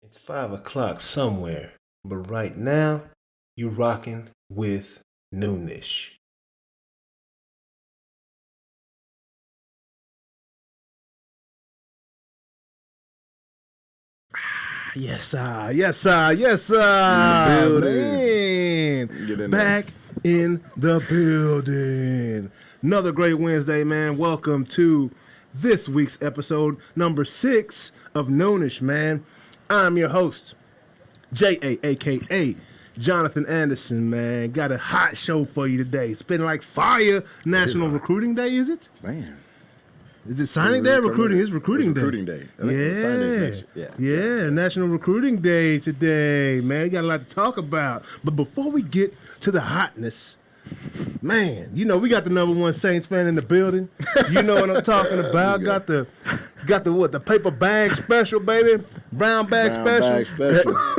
It's 5 o'clock somewhere, but right now, you're rocking with Noonish. Yes, sir. Yes, sir. Yes, sir. Man, back in the building. Another great Wednesday, man. Welcome to this week's episode, number 6 of Noonish, man. I'm your host, J.A., a.k.a. Jonathan Anderson, man. Got a hot show for you today. It's been like fire. National Recruiting Day, is it? Man. Is it signing day or recruiting? It's recruiting day. Recruiting day. Yeah, National Recruiting Day today, man. We got a lot to talk about. But before we get to the hotness, man, you know we got the number one Saints fan in the building. You know what I'm talking about. Got the what? The paper bag special, baby. Brown bag special.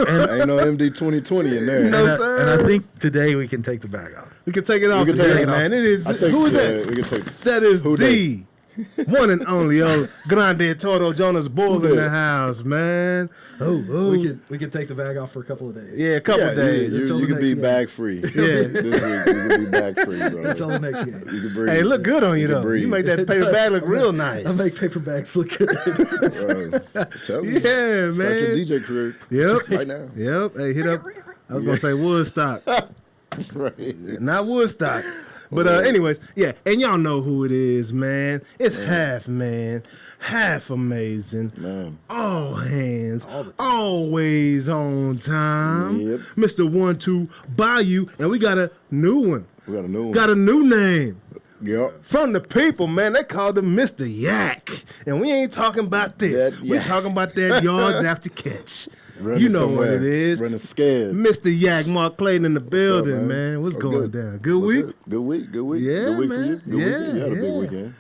And ain't no MD 2020 in there. No, sir. And I think today we can take the bag off. We can take it off today, man. It is. Who is that? We can take that is the one and only Grande Toro Jonas Bull in the house, man. We could take the bag off for a couple of days. Yeah, a couple of days. You can be bag free. Yeah. This week you can be bag free, bro. Until the next game. You can breathe. Hey, it look good on you, though. breathe. You make that paper bag look real nice. I make paper bags look good. Bro, tell me. Yeah, Start man. your DJ career. Yep. Right now. Yep. Hey, hit up. I was going to say Woodstock. Right. Not Woodstock. But anyways, yeah, and y'all know who it is, man. It's half man, half amazing, Man. all hands, always on time. Yep. Mr. 1-2 Bayou, and we got a new one. We got a new one. Got a new name. Yep. From the people, man, they called him Mr. Yak. And we ain't talking about this. That We're yak. talking about that yards after catch. Running You know somewhere. what it is. Running scared. Mr. Yak, Mark Clayton in the building, What's up, man. What's going good? down? Good What's week? good? Good week. Good week. Yeah, good week man. for you. Good Yeah, weekend. You had a big yeah. weekend.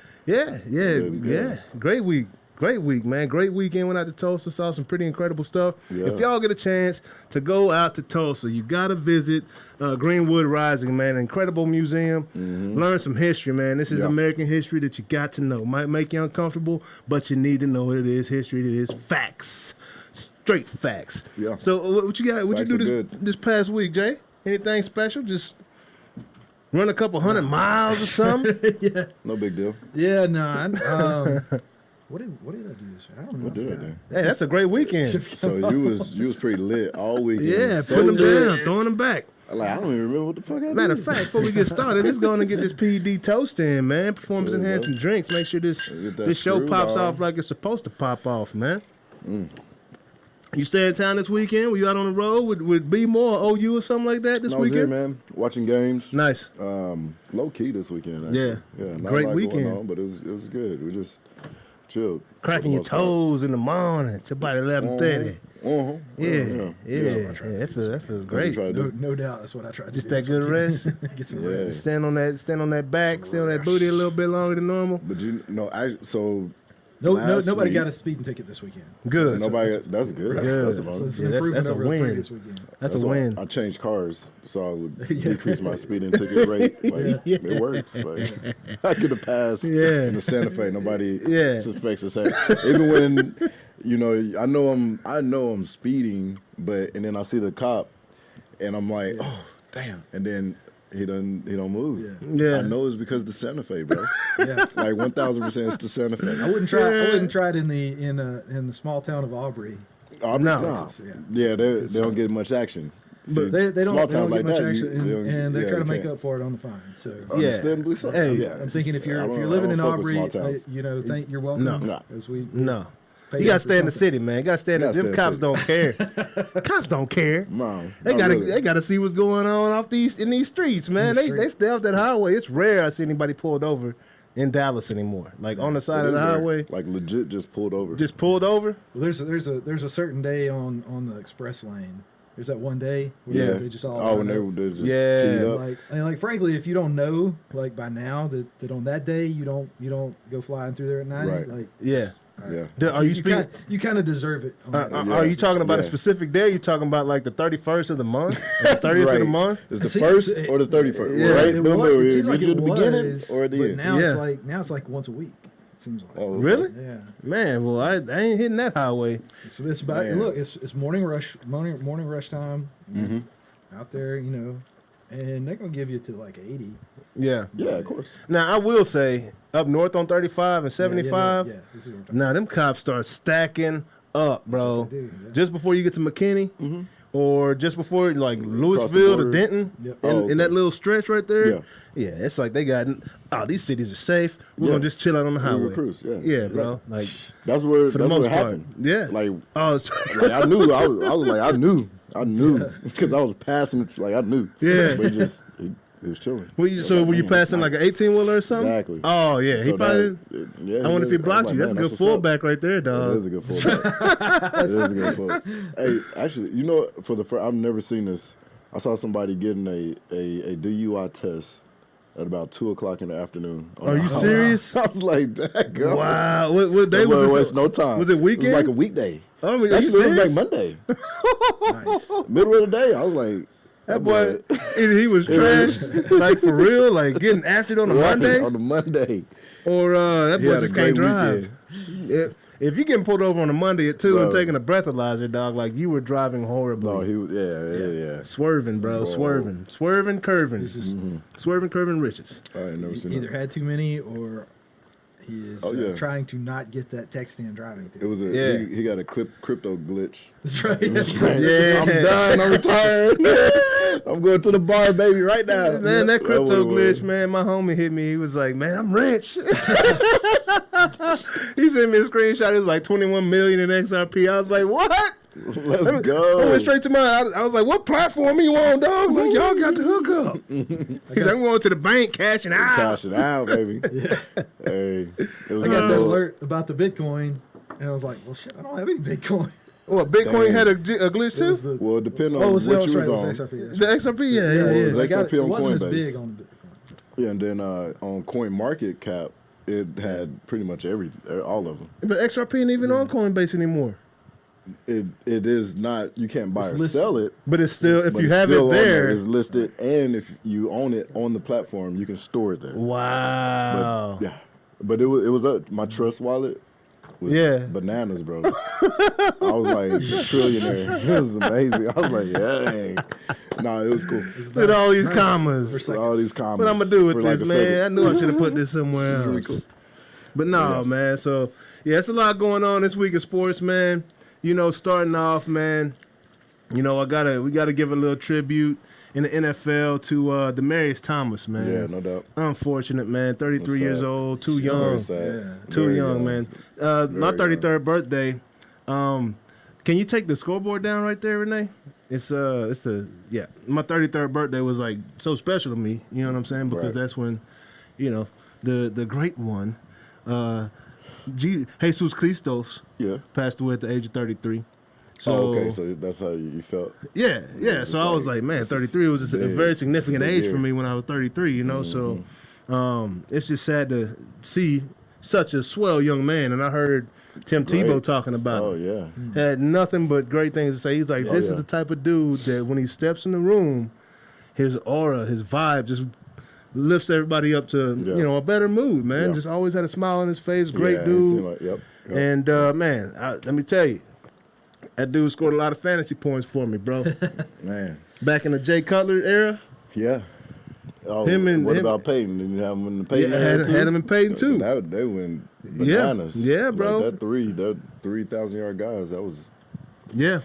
Yeah. Great week. Great week, man. Great weekend. Went out to Tulsa, saw some pretty incredible stuff. Yeah. If y'all get a chance to go out to Tulsa, you got to visit Greenwood Rising, man. Incredible museum. Learn some history, man. This is Yeah. American history that you got to know. Might make you uncomfortable, but you need to know it is history. It is facts. Straight facts. Yeah. So what you got? What Facts you are do good. this past week, Jay? Anything special? Just run a couple hundred miles or something? No big deal. Yeah, no. What did I do this year? I don't know. What did I do? Hey, that's a great weekend. So you was pretty lit all weekend. Yeah, so putting them lit. down, throwing them back. Like, I don't even remember what the fuck I did. Matter of fact, before we get started, let's go on and get this PED toast in, man. Performance There you enhancing go. drinks. Make sure this Get that show screwed pops on. off like it's supposed to pop off, man. You stay in town this weekend? Were you out on the road with B Moore or OU or something like that this I was here, weekend? man, watching games. Nice. Low key this weekend. Actually. Yeah. not Great a lot weekend. going on, but it was good. We just chilled. Cracking your toes in the morning to about 11:30. Yeah. That feels great. No doubt. That's what I tried to Just do. that good rest. Get some Yeah. rest. Stand on that back, stay on that booty a little bit longer than normal. But you know, Nobody week- got a speeding ticket this weekend. Good. nobody. That's good. Good. That's a So bonus. it's an Yeah, that's improvement a over the win. previous weekend. That's That's a why win. I changed cars so I would decrease my speeding ticket rate. Like, Yeah. It works. Like, I get a pass Yeah. in the Santa Fe. Nobody Yeah. suspects it's that. Even when I know I'm speeding, and then I see the cop, and I'm like, oh damn, and then he don't move. Yeah. I know it's because the Santa Fe, bro. Yeah. Like 1,000% it's the Santa Fe. I wouldn't try it in the small town of Aubrey. No. Yeah, they don't get much action. But they don't small get towns like much that, action, and they try to you make can't. up for it on the fine. So Yeah. Understandably so. Hey, Yeah. I'm thinking if I you're don't- living I in don't fuck with Aubrey, small towns. you're welcome. No. As we No. pay You gotta for stay in the something. city, man. You gotta stay in the Gotta them stay in cops the don't care. Cops don't care. No, They not gotta really. they gotta see what's going on in these streets, man. In the They streets. stay off that highway. It's rare I see anybody pulled over in Dallas anymore. Like on the side It of the is there. highway. Like legit just pulled over. Just pulled over. Well, there's a certain day on the express lane. There's that one day where Yeah. they just all when line up. they're just Yeah. teed up. like frankly, if you don't know by now that on that day you don't go flying through there at night, Right. Yeah. just, Yeah. Are you speaking? You kind of deserve it. on that day. Yeah. Are you talking about a Yeah. specific day? Or you talking about like the 31st of the month, or the 30th of the Right. month? It's the See, first it's- or the 31st. Yeah. Right? It Remember, was- it seems like either it the beginning was, or the but end. now Yeah. it's like once a week. It seems like. Oh, Really? Yeah. Man, well, I ain't hitting that highway. So it's about Man. look. It's morning rush time. Mm-hmm. Out there, and they're gonna give you to like 80. Yeah. Yeah, of course. Now, I will say, up north on 35 and 75, Yeah. This is what I'm talking now them cops start stacking up, bro. what they do, yeah. Just before you get to McKinney, Mm-hmm. or just before like Louisville to border. Denton, Yep. in that little stretch right there. Yeah. Yeah, it's like they got, these cities are safe. We're Yeah. gonna just chill out on the We highway. were cruise, yeah. Yeah, Exactly. bro. Like That's where for the that's most what part. happened. Yeah. Like oh, it's, like I knew I was like I knew because I was passing like I knew. Yeah. But it was chilling. were you passing like an 18-wheeler or something? Exactly. Oh yeah, he So probably. yeah, I wonder if he blocked was you. like, That's a man, good what's up. fullback right there, It dog. is a good fullback. It is a good fullback. Hey, actually, for the first, I've never seen this. I saw somebody getting a DUI test at about 2:00 in the afternoon. Are you serious? I was like, "Daggone." Wow. What day was Well, this? it's no time. Was it weekend? It was like a weekday. I mean, are you Actually, it was serious? like Monday, Nice. middle of the day. I was like, That boy, either he was trashed, like for real, like getting after it on a Monday, on the Monday. or that He boy had a just can't great drive. If you getting pulled over on a Monday at 2 and Bro. taking a breathalyzer, dog, like you were driving horribly. No, he was. Yeah. Swerving, bro, Whoa. swerving, curving, swerving, curving riches. I ain't never seen Either that. had too many or he is Oh, yeah. trying to not get that texting and driving thing. It was Yeah. he got a crypto glitch. That's right. Yeah. I'm done. I'm retired. I'm going to the bar, baby, right now. Man, that crypto what it was. glitch, man, my homie hit me. He was like, man, I'm rich. He sent me a screenshot. It was like 21 million in XRP. I was like, what? Let's go. I went straight to I was like, what platform you on, dog? Like, y'all got the hookup. He's like, I'm going to the bank cashing out. Cashing out, baby. Hey, it was I got like that alert about the Bitcoin, and I was like, well, shit, I don't have any Bitcoin. What, Bitcoin Dang. had a glitch It was too? the, Well, depending on oh, what that's you right, was it on. was XRP. The XRP, yeah. it was I got XRP it on wasn't as Coinbase. big on the Bitcoin. Yeah, and then on CoinMarketCap, it had pretty much all of them. But XRP ain't even on Coinbase anymore. It is not. You can't buy It's or listed. sell it. But it's still, if but you it's have it still on there. it's listed, and if you own it on the platform, you can store it there. Wow. Yeah, but it was my Trust wallet. Was Yeah. bananas, bro. I was like trillionaire. It was amazing. I was like, dang. Nah, it was cool. With all these commas. With all these comments. What I'm gonna do with for like this, a man? second. I knew I should have put this somewhere else. It's really cool. But no, man. So yeah, it's a lot going on this week of sports, man. Starting off, man. We gotta give a little tribute in the NFL to Demaryius Thomas, man. Yeah, no doubt. Unfortunate, man. 33 It's years sad. old, too Very young. sad. Too Very young, man. My 33rd birthday. Can you take the scoreboard down right there, Renee? It's my 33rd birthday was like so special to me. You know what I'm saying? Because Right. that's when, the great one, Jesus Christos, Yeah. passed away at the age of 33. So okay, so that's how you felt. yeah. It's So I was like, like, man, this is 33 was a big. very significant It's a big age for year. me when I was 33, So it's just sad to see such a swell young man. And I heard Tim Tebow Right. talking about Oh him. yeah. Had nothing but great things to say. He's like, this yeah. is the type of dude that when he steps in the room, his aura, his vibe just lifts everybody up to, Yeah. a better mood, man. Yeah. Just always had a smile on his face. Great Yeah, it dude. seemed like- yep. And man, let me tell you, that dude scored a lot of fantasy points for me, bro. Man. Back in the Jay Cutler era, Yeah. Oh, Him what about Peyton? Did you have him in the Peyton? yeah, era, had too? him in Peyton too. They went bananas. Yeah, bro. Like that 3,000-yard guys. That was Yeah,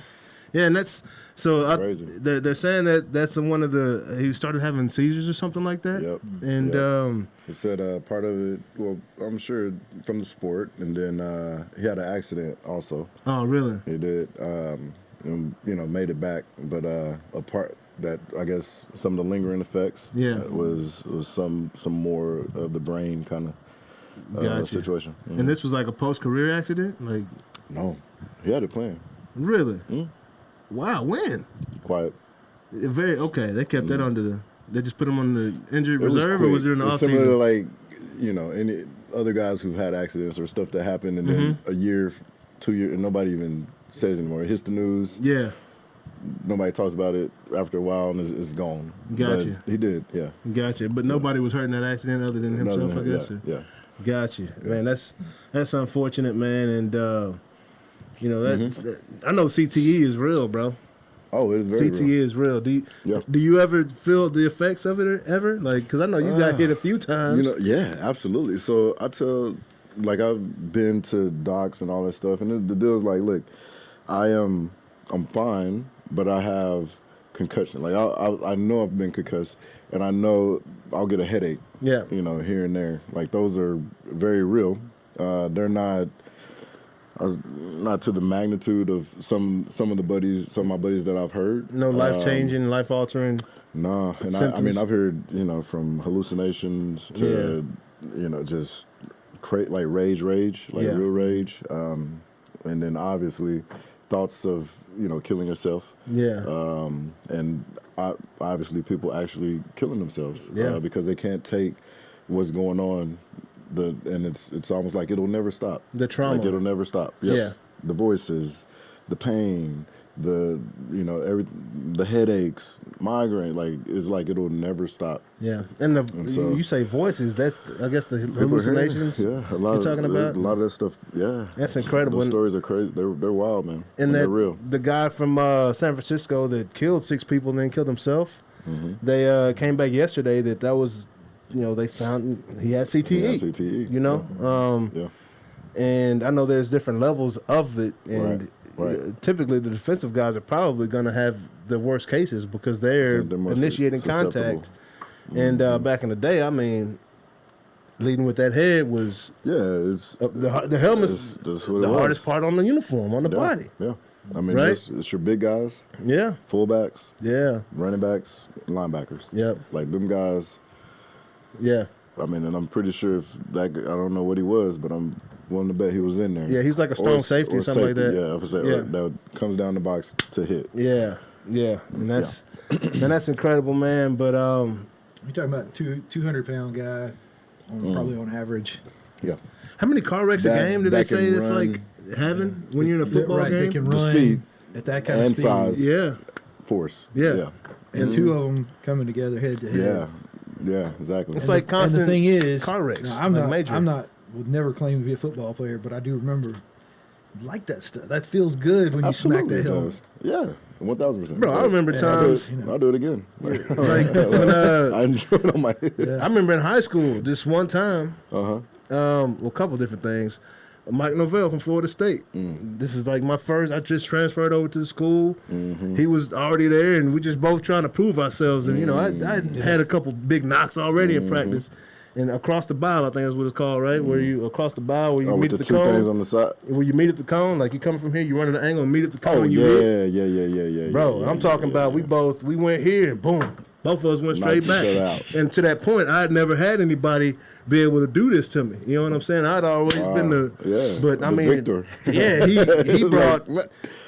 and that's so. Crazy. They're saying that's one of the he started having seizures or something like that. Yep. And Yep. It said part of it. Well, I'm sure from the sport, and then he had an accident also. oh really? He did, and made it back. But a part that I guess some of the lingering effects. Yeah. Was some more of the brain kind of Gotcha. situation. Mhm. And this was like a post-career accident, like No, he had it planned. really? Mm. Wow, when? Quiet. Very okay. They kept that under the. They just put him on the injured It was reserve, or quick. was it in the It's off similar to season? any other guys who've had accidents or stuff that happened, and then Mm-hmm. a year, 2 years, and nobody even says anymore. It hits the news. Yeah, Nobody talks about it after a while, and it's gone. Gotcha. But he did, yeah. gotcha. But nobody was hurt in that accident other than himself, I guess. Yeah. Got you, man. That's unfortunate, man. And you know I know CTE is real, bro. Oh, it is very CTE real. is real. Yeah. Do you ever feel the effects of it ever? Like, because I know you got hit a few times. Yeah, absolutely. So I tell, like, I've been to docs and all that stuff, and the deal's like, look, I'm fine, but I have concussion. Like, I know I've been concussed, and I know I'll get a headache. Yeah. You know, here and there. Like, those are very real. They're not to the magnitude of some of my buddies that I've heard. No life changing, life altering. No, and I mean I've heard from hallucinations to just like rage, like real rage, and then obviously thoughts of killing yourself. Yeah. And obviously people actually killing themselves. Yeah. Because they can't take what's going on. And it's almost like it'll never stop. The trauma. Like it'll never stop. Yep. Yeah. The voices, the pain, the headaches, migraine. Like it's like it'll never stop. Yeah. And so, you say voices. That's I guess the hallucinations. Yeah. A lot you're of talking about. A lot of that stuff. Yeah. That's incredible. Those stories are crazy. They're wild, man. And they're real. The guy from San Francisco that killed 6 people and then killed himself. Mm-hmm. They came back yesterday that was. They found he had CTE. He had CTE. Yeah. And I know there's different levels of it, and right. Typically the defensive guys are probably going to have the worst cases because they're initiating contact. And back in the day, I mean, leading with that head was it's the helmet's the hardest part on the uniform on the body. Yeah. I mean, right? It's your big guys. Yeah. Fullbacks. Yeah. Running backs, linebackers. Yep. Like them guys. Yeah. I mean, and I'm pretty sure if I don't know what he was, but I'm willing to bet he was in there. Yeah, he was like a strong safety or something like that. Yeah, I would say that comes down the box to hit. Yeah, yeah, and that's that's incredible, man. But you're talking about 200-pound guy, probably on average. Yeah. How many car wrecks a game do they say that's like having when you're in a football game? They can run speed at that kind of and speed. size. Yeah. Force. Yeah. And 2 of them coming together head to head. Yeah, exactly. It's like constant. And the thing is, car wrecks. No, would never claim to be a football player, but I do remember like that stuff. That feels good when Absolutely you smack that helmet. Yeah, 1,000%. Bro, I remember times. I'll do it again. Like when I enjoy it on my head. I remember in high school, just one time. Uh-huh. A couple different things. Mike Novell from Florida State. This is like my first. I just transferred over to the school. Mm-hmm. He was already there, and we just both trying to prove ourselves. And I had a couple big knocks already in practice. And across the bow, I think that's what it's called, right? Where you across the bow, where you meet at the 2 cone. things on the side. Where you meet at the cone, like you coming from here, you run at the angle, and meet at the cone. Oh, and you hit. Yeah. Bro, I'm talking about we went here and boom. Both of us went straight Knocked each other back. out. And to that point, I had never had anybody be able to do this to me. You know what I'm saying? I'd always been Victor. Yeah, he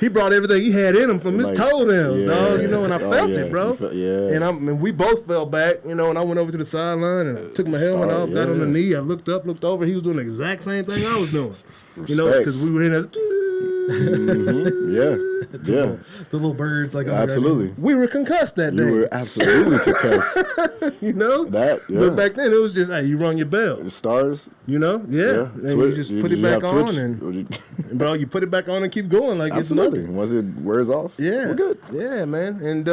brought everything he had in him from his toenails, dog. And I felt it, bro. And we both fell back, and I went over to the sideline and took my helmet off, got on the knee. I looked up, looked over. He was doing the exact same thing I was doing. Because we were in as The little birds, like absolutely. We were concussed that day. You were absolutely concussed. That. Yeah. But back then it was just, hey, you rung your bell. The stars. And you just put it back on, and bro, you put it back on and keep going like absolutely. It's nothing. Once it wears off, yeah, we're good. Yeah, man. And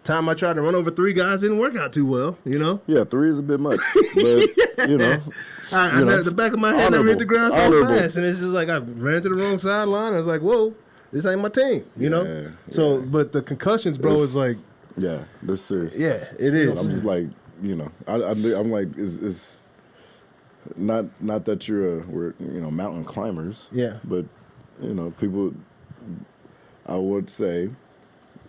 time I tried to run over 3 guys didn't work out too well. Yeah, 3 is a bit much, but the back of my head never hit the ground so fast, and it's just like I ran to the wrong sideline. I was like, whoa, this ain't my team, So, but the concussions, bro, is like, yeah, they're serious. Yeah, it is. I'm just like, I'm like, it's not that we're mountain climbers. Yeah, but people, I would say,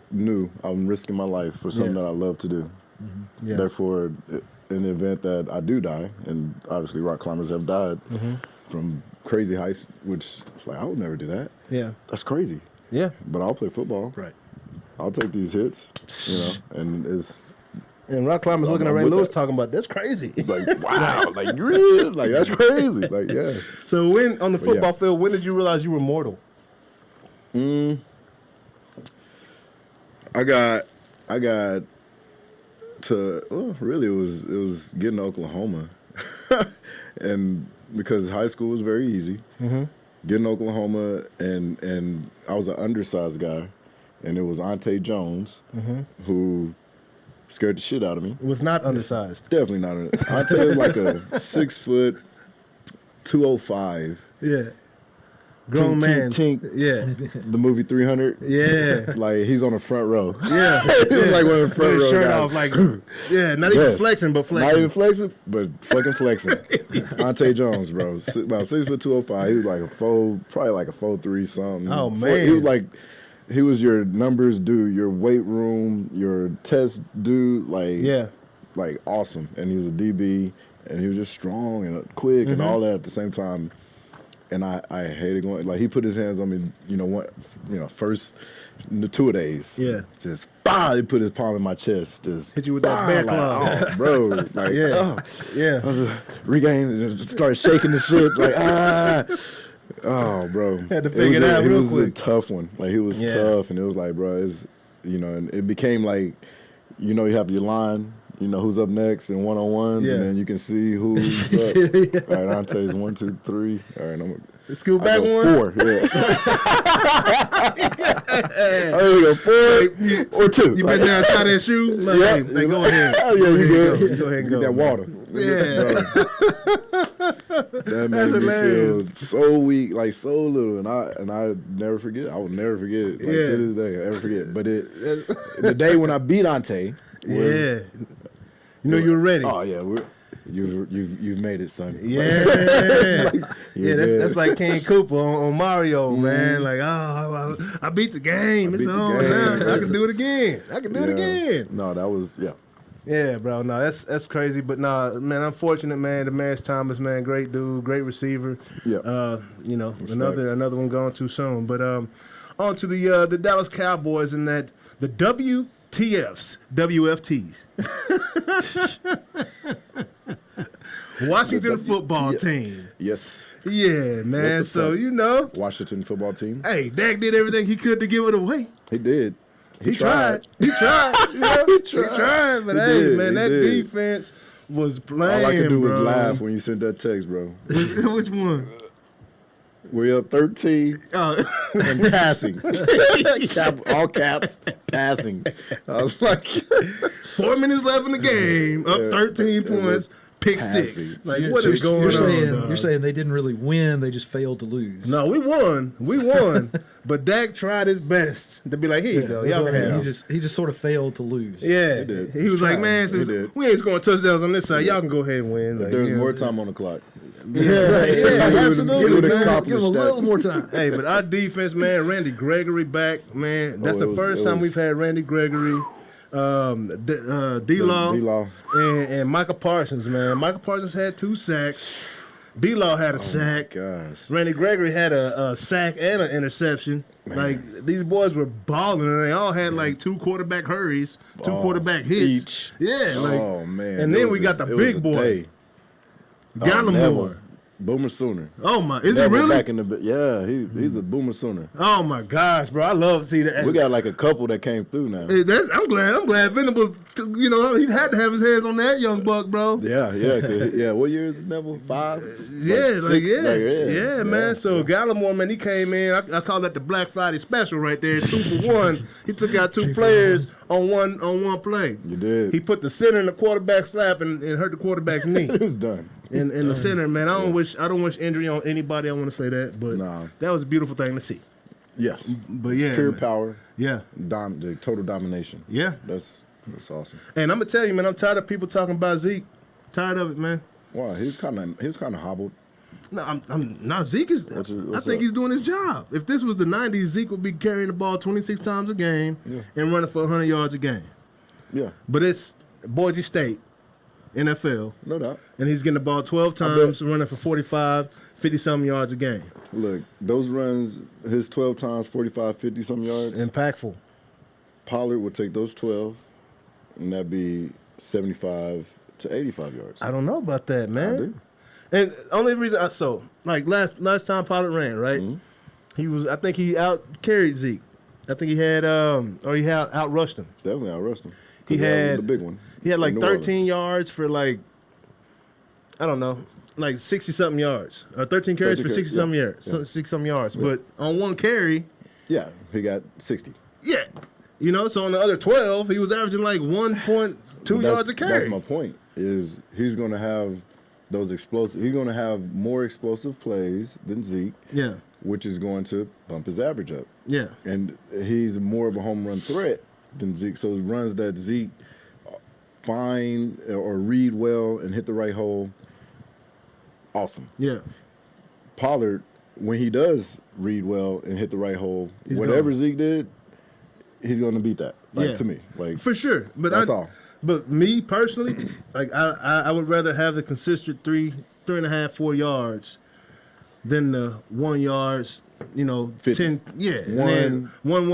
knew I'm risking my life for something that I love to do. Mm-hmm. Yeah. Therefore, in the event that I do die, and obviously rock climbers have died from crazy heights, which it's like I would never do that. Yeah, that's crazy. Yeah, but I'll play football. Right. I'll take these hits. And it's. And rock climbers looking at Ray Lewis talking about that's crazy. Like wow, like really, like that's crazy. Like yeah. So when on the football field, when did you realize you were mortal? I got to really it was getting to Oklahoma, And because high school was very easy, getting to Oklahoma, and I was an undersized guy, and it was Ante Jones who scared the shit out of me. It was not undersized. Definitely not. Ante was like a 6 foot, 205. Yeah. Grown man. Tink. Yeah. The movie 300. Yeah. Like he's on the front row. Yeah. He was like one of the front With row his shirt guys. off, like, yeah, not even flexing, but flexing. Not even flexing, but fucking flexing. Ante Jones, bro. About 6 foot 205. He was like probably like a 4'3" something. Oh, man. He was like, he was your numbers dude, your weight room, your test dude. Like, Yeah. like awesome. And he was a DB, and he was just strong and quick and all that at the same time. And I hated going. Like he put his hands on me, first the 2 days. Yeah. Just he put his palm in my chest. Just Hit you with that bear claw. like, oh, bro. Like Yeah. Regain and just start shaking the shit. Like oh, bro. Had to figure it out real quick. He was a tough one. Like he was tough, and it was like, bro, and it became like, you have your line. You know who's up next in one-on-ones, and then you can see who's up. All right, Ante's 1, 2, 3. All right, I'm gonna scoot back one. 4. Yeah. I go 4 or 2. You been down outside that shoe? Like, go ahead. Oh yeah, you good. Go ahead and go. Get that water. Yeah. That made me feel so weak, like so little, and I never forget. I will never forget it. Like, to this day, I never forget. But the day when I beat Ante was, you were ready. Oh yeah, you've made it, son. Yeah, that's like King Cooper on Mario, man. Like, I beat the game. It's on now. I can do it again. No, that was Yeah, bro. No, that's crazy. But no, man, unfortunate, man. Demarius Thomas, man, great dude, great receiver. Yeah. Another one gone too soon. But on to the Dallas Cowboys and the WTFs, WFTs. Washington football team. Yes. Yeah, man. So Washington football team. Hey, Dak did everything he could to give it away. He did. He tried. He tried. He tried. But that defense was playing. All I could do was bro. laugh when you sent that text, bro. Which one? We're up 13 and passing. All caps, passing. I was like, 4 minutes left in the game, up 13 points, pick passing. 6. Like, what is going on? You're saying they didn't really win, they just failed to lose. No, we won. But Dak tried his best to be like, here you go. Y'all can have it. He just sort of failed to lose. Yeah. He was like, man, since we ain't scoring touchdowns on this side, y'all can go ahead and win. Like, there's more time on the clock. Absolutely. Give Man. Give him a little more time. Hey, but our defense, man, Randy Gregory back, man. That's the first time we've had Randy Gregory, D-Law, and Michael Parsons, man. Michael Parsons had 2 sacks. D-Law had a sack. Gosh. Randy Gregory had a sack and an interception. Man. Like, these boys were balling, and they all had, 2 quarterback hurries, 2 quarterback hits. Each. Yeah. Oh, man. And then we got the big boy. Gallimore. Boomer Sooner. Oh my! Is he really? Back in the he's a Boomer Sooner. Oh my gosh, bro! I love to see that. We got a couple that came through now. I'm glad Venables. He had to have his hands on that young buck, bro. Yeah. What year is Neville? 5? Yeah, man. So Gallimore, man, he came in. I call that the Black Friday special right there. 2 for 1. He took out 2 players on one play. You did. He put the center in the quarterback slap and hurt the quarterback's knee. It was done. In the center, man. I don't wish injury on anybody. I want to say that, but that was a beautiful thing to see. Yes, but it's pure man. power. Yeah, the total domination. Yeah, that's awesome. And I'm gonna tell you, man, I'm tired of people talking about Zeke. Tired of it, man. Wow, he's kind of hobbled. No, I'm not. Zeke is. I think he's doing his job. If this was the '90s, Zeke would be carrying the ball 26 times a game and running for 100 yards a game. Yeah, but it's Boise State. NFL. No doubt. And he's getting the ball 12 times, running for 45, 50-something yards a game. Look, those runs, his 12 times, 45, 50-something yards. Impactful. Pollard would take those 12, and that'd be 75 to 85 yards. I don't know about that, man. I do. And only reason last time Pollard ran, right? Mm-hmm. I think he out-carried Zeke. I think he had, out-rushed him. Definitely out-rushed him. He had the big one. He had 13 yards for I don't know, like 60-something yards, or 13 carries for 60-something yards, Yeah. 60-something yards. But on one carry, Yeah, he got 60. yeah, you know. So on the other 12, he was averaging like 1.2 yards a carry. That's my point. Is he's going to have those explosive? He's going to have more explosive plays than Zeke. Yeah, which is going to bump his average up. yeah, And he's more of a home run threat than Zeke. So runs that Zeke find or read well and hit the right hole, awesome. yeah. Pollard, when he does read well and hit the right hole, He's whatever gone. Zeke did, he's going to beat that. Like Yeah. to me, like For sure, but that's all. But me personally, like I would rather have the consistent 3.5, 4 yards than the 1 yards. You know, 50. 10. Yeah, and One. then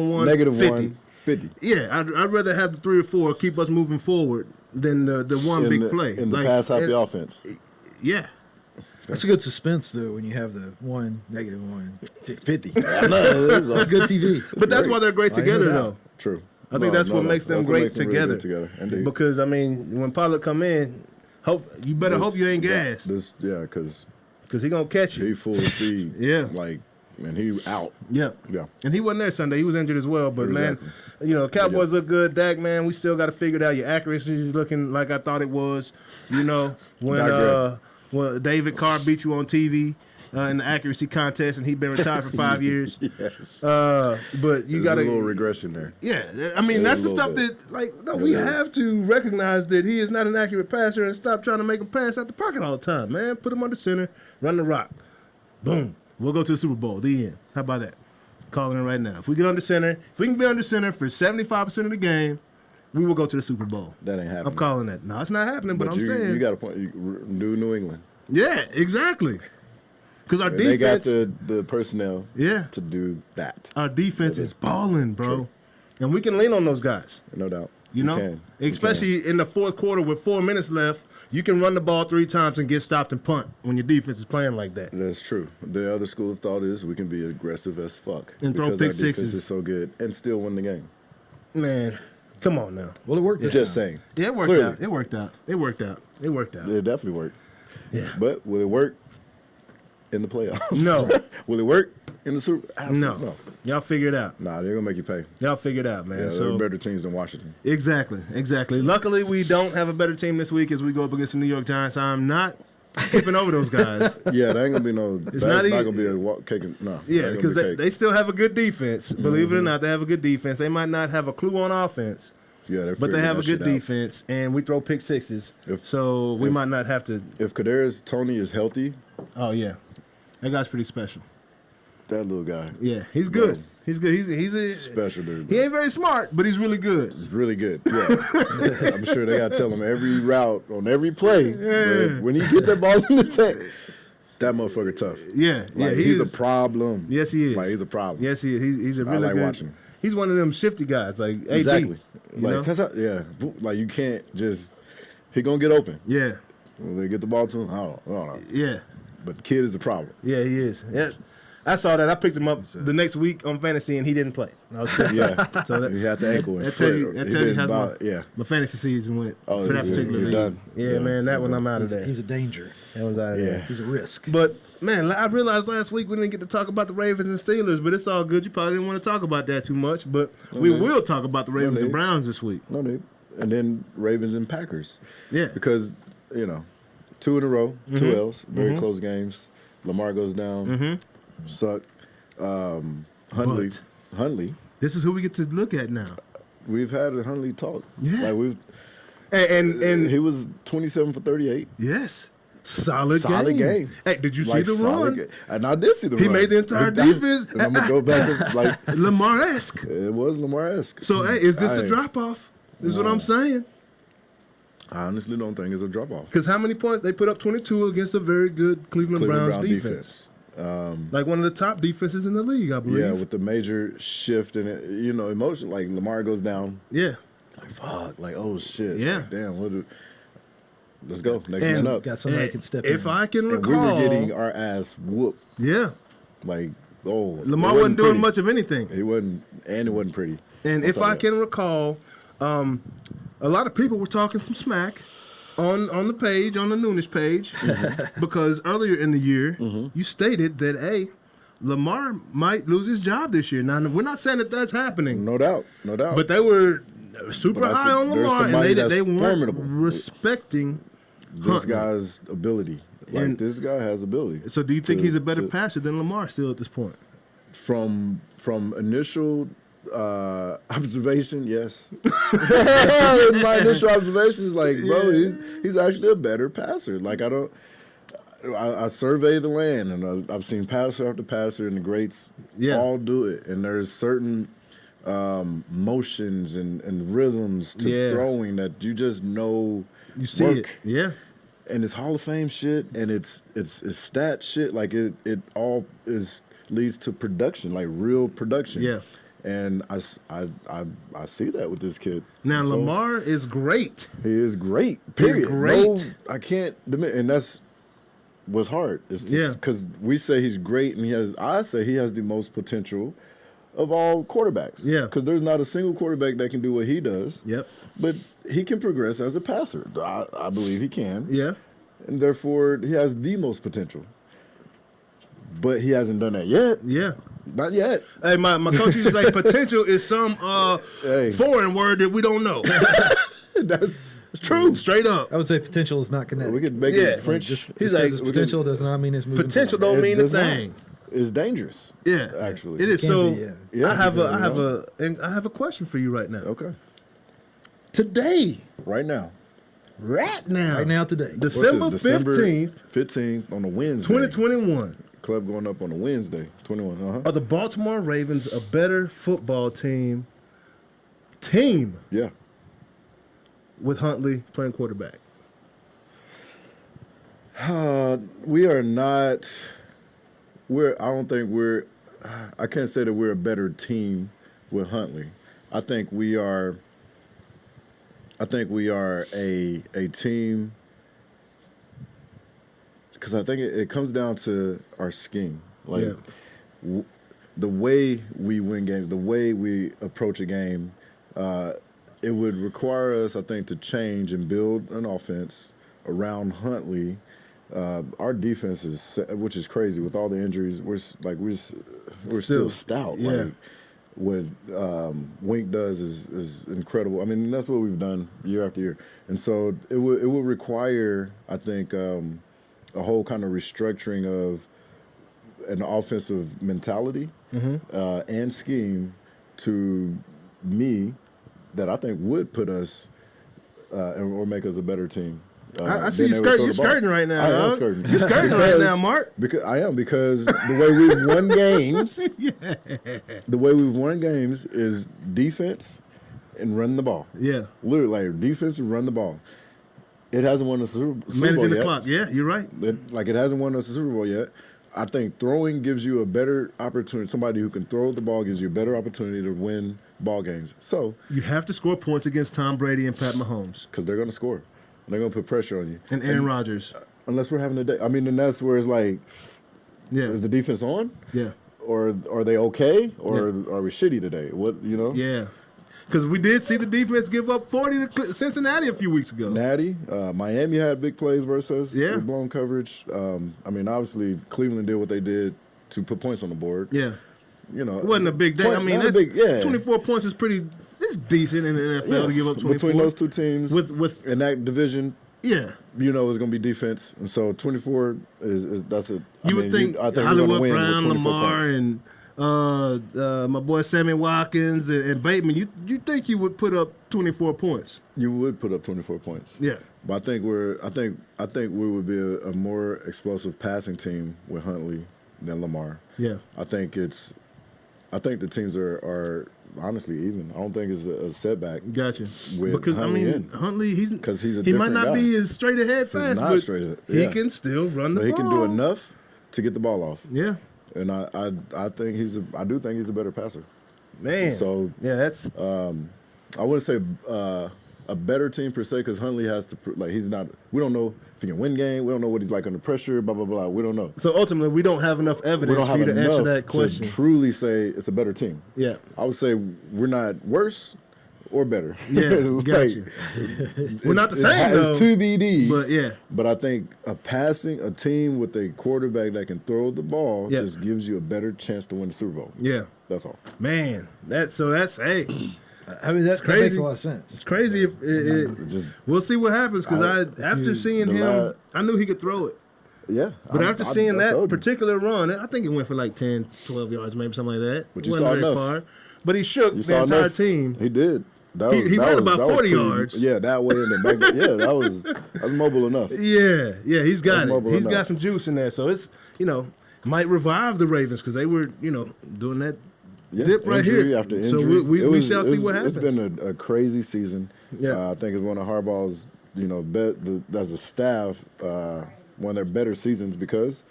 one, Negative 50. 1, 50. Yeah, I'd rather have the 3 or 4 keep us moving forward than the one In big the, play. in the Like, pass happy and- offense. Yeah, That's a good suspense, though, when you have the 1, -1, 50. 50. I know. That's good TV. but that's why they're great I hear together, that. though. True. I think that's what makes them That's what great makes them really together. good together. Indeed. Because I mean, when Pollard come in, you better hope you ain't gassed, Because because he gonna catch you. he full speed. Yeah. Like, and he out. Yeah. Yeah. And he wasn't there Sunday. He was injured as well. But, Exactly. man, you know, Cowboys look good. Dak, man, we still got to figure it out. Your accuracy is looking like I thought it was. You know, when David Carr beat you on TV in the accuracy contest, and he'd been retired for 5 years. Yes. But you There's got a little regression there. Yeah, I mean, Yeah, that's a the little stuff bit. that, like, no, we have to recognize that he is not an accurate passer and stop trying to make him pass out the pocket all the time, man. Put him under center, run the rock. Boom. We'll go to the Super Bowl. The end. How about that? Calling it right now. If we get under center, if we can be under center for 75% of the game, we will go to the Super Bowl. That ain't happening. I'm calling that. No, it's not happening, but I'm you, saying. you got a point. Do New England. Yeah, exactly. Because our And they got defense. the personnel Yeah. to do that. Our defense Yeah. is balling, bro. True. And we can lean on those guys. No doubt. You know, can. You especially in the fourth quarter with 4 minutes left, you can run the ball 3 times and get stopped and punt when your defense is playing like that. can. That's true. The other school of thought is we can be aggressive as fuck And throw because pick our defense sixes. is so good and still win the game. Man, come on now. Well, it worked this Just time. saying. Yeah, it worked Clearly. out. It worked out. It worked out. It worked out. It definitely worked. Yeah. But will it work in the playoffs? No. Will it work in the Super? No. Absolutely no. Y'all figure it out. Nah, they're gonna make you pay. Y'all figure it out, man. Yeah, so they're better teams than Washington. Exactly. Luckily, we don't have a better team this week as we go up against the New York Giants. I'm not skipping over those guys. Yeah, there ain't gonna be no. That's not not, even- gonna be a walk cake. No. Yeah, that ain't because gonna be they cake. still have a good defense. Believe it or not, they have a good defense. They might not have a clue on offense, Yeah, they're but they figuring have a that good shit out. defense, and we throw pick sixes. If- So we might not have to. If Kadarius Toney is healthy, Oh yeah, that guy's pretty special. that little guy, Yeah, he's good. Bro. He's good. He's a special dude. He ain't very smart, but he's really good. It's really good. Yeah, I'm sure they gotta tell him every route on every play. But when he get that ball in his head, that motherfucker tough. Yeah, yeah, Like, he's a problem. Yes, he is. Like he's a problem. Yes, he is. He's a really like good. watching him. He's one of them shifty guys, like AD. Exactly. You Like know? yeah, like you can't just. He gonna get open. Yeah, When they get the ball to him, I don't know. yeah, But the kid is a problem. yeah. He is. Yeah, I saw that. I picked him up the next week on fantasy, and he didn't play. I was pissed. Yeah, So that, he had the ankle and that tell foot. you, that He tell you been how about- my, yeah. my fantasy season went Oh, for that you're particular league. done. Yeah, Yeah. man, that one I'm out of there. He's a danger. That was out of Yeah. there. He's a risk. But man, I realized last week we didn't get to talk about the Ravens and Steelers, but it's all good. You probably didn't want to talk about that too much, but we need. will talk about the Ravens and need. Browns this week. No need. And then Ravens and Packers. Yeah. Because, 2 in a row, Mm-hmm. 2 L's, very close games. Lamar goes down. Suck. Huntley. But- Huntley. This is who we get to look at now. We've had a Huntley talk. Yeah. Like And he was 27 for 38. yes, solid Solid game. Hey, did you see Like, the solid run? ga- And I did see the He run. made the entire It did. defense. And I'm going to go back and, like, Lamar-esque. it was Lamar-esque. So, hey, is this a I- drop-off? This is what I'm saying. I honestly don't think it's a drop-off. Because how many points? They put up 22 against a very good Cleveland Browns Brown defense. Like one of the top defenses in the league, I believe. Yeah, with the major shift in it, emotion. Like Lamar goes down. Yeah. Like fuck. Like oh shit. Yeah. Like, damn. Let's go. Next And- man up. Got somebody And that can step in. if I can And recall, we were getting our ass whooped. yeah, Like Lamar it wasn't doing pretty. much of anything. He wasn't, and it wasn't pretty. And I'll if tell I you that. can recall, a lot of people were talking some smack on the page, on the Noonish page, because earlier in the year you stated that Lamar might lose his job this year. Now we're not saying that that's happening, No doubt. but they were super But I high said on there's Lamar, and somebody they that's weren't formidable. respecting This Huntley. guy's ability. Like, And- this guy has ability. So do you think to- he's a better to- passer than Lamar still at this point? From initial observation, yes. My initial observation is like, bro, he's actually a better passer. Like, I survey the land, and I've seen passer after passer, and the greats all do it. And there's certain motions and rhythms to throwing that you just know You see work. it, yeah. And it's Hall of Fame shit, and it's stat shit. Like it all leads to production, like real production. Yeah. And I see that with this kid. Now So, Lamar is great. he is great. Period. great. No, I can't admit, and that's what's hard. It's just because we say he's great, and I say he has the most potential of all quarterbacks. Yeah. Because there's not a single quarterback that can do what he does. Yep. But he can progress as a passer. I believe he can. Yeah. And therefore, he has the most potential. But he hasn't done that yet. Yeah. Not yet. Hey, my coach used to say potential is some foreign word that we don't know. That's true. Straight up. I would say potential is not connected. We could make Yeah. it French. Just He's because like, it's potential does not mean it's moving. Potential forward. don't mean a does not. thing. It's dangerous. Yeah. Actually. It is. Can So be, yeah. Yeah, I have a question for you right now. Okay. Today, Right now. right now, Today. December What's this? 15th, 15th on a Wednesday. 2021. Club going up on a Wednesday. 21. Are the Baltimore Ravens a better football team Yeah. with Huntley playing quarterback? We are not. I can't say that we're a better team with Huntley. I think we are a team because I think it comes down to our scheme. Like the way we win games, the way we approach a game, it would require us, I think, to change and build an offense around Huntley. Our defense is, which is crazy, with all the injuries. We're still stout. Yeah. Like, what Wink does is incredible. I mean, that's what we've done year after year, and so it would require, I think, a whole kind of restructuring of an offensive mentality and scheme to me that I think would put us or make us a better team. I see you you're skirting right now. I am dog. skirting. You're skirting right now, Mark. Because the way we've won games, the way we've won games is defense and run the ball. Yeah. Literally, like defense and run the ball. It hasn't won a Super Bowl Managing the yet. clock. Yeah, you're right. It hasn't won us a Super Bowl yet. I think throwing gives you a better opportunity. Somebody who can throw the ball gives you a better opportunity to win ball games. So You have to score points against Tom Brady and Pat Mahomes because they're going to score. They're going to put pressure on you. and Aaron Rodgers. Unless we're having a day. I mean, and that's where it's like, Yeah. is the defense on? Yeah. Or are they okay? Or are we shitty today? What, you know? Yeah. Because we did see the defense give up 40 to Cincinnati a few weeks ago. Natty, Miami had big plays versus us. Yeah. With blown coverage. I mean, obviously, Cleveland did what they did to put points on the board. Yeah. You know, It wasn't a big day. I mean, not a that's 24 points is it's decent in the NFL to give up 24. Between those two teams, With in that division, yeah. you know, it's going to be defense, and so 24 is that's it. I think we're gonna Hollywood win with Brown, 24 Lamar, points. and my boy Sammy Watkins and Bateman, you think you would put up 24 points? You would put up 24 points. Yeah. But I think we would be a more explosive passing team with Huntley than Lamar. Yeah. I think the teams are honestly even. I don't think it's a setback. Gotcha. With Because Huntley Huntley, he might different not guy. be as straight ahead fast, not but straight, he yeah. can still run the But he ball. can do enough to get the ball off. Yeah. And I think I do think he's a better passer. Man. So yeah, that's I wouldn't say a better team per se because Huntley has to he's not. We don't know if he can win game. We don't know what he's like under pressure. Blah blah blah. We don't know. so ultimately we don't have enough We evidence don't for have you to answer enough that question. to truly say it's a better team. Yeah. I would say we're not worse. or better. Yeah, Like, gotcha. Well, not the same though. It's TBD. But yeah. But I think a team with a quarterback that can throw the ball just gives you a better chance to win the Super Bowl. Yeah. That's all. Man, that's hey. I mean, that crazy. makes a lot of sense. It's crazy. We'll see what happens because after seeing him, I knew he could throw it. Yeah. But after seeing that particular run, I think it went for like 10, 12 yards, maybe something like that. But you saw enough. Far. But he shook the entire team. He did. He ran about 40 yards. Yeah, that way and then back. Yeah, that was mobile enough. Yeah, he's got it. He's enough. got some juice in there. So it's, might revive the Ravens because they were, doing that dip right here. After injury. So we shall see what happens. It's been a crazy season. Yeah. I think it's one of Harbaugh's, as a staff, one of their better seasons because,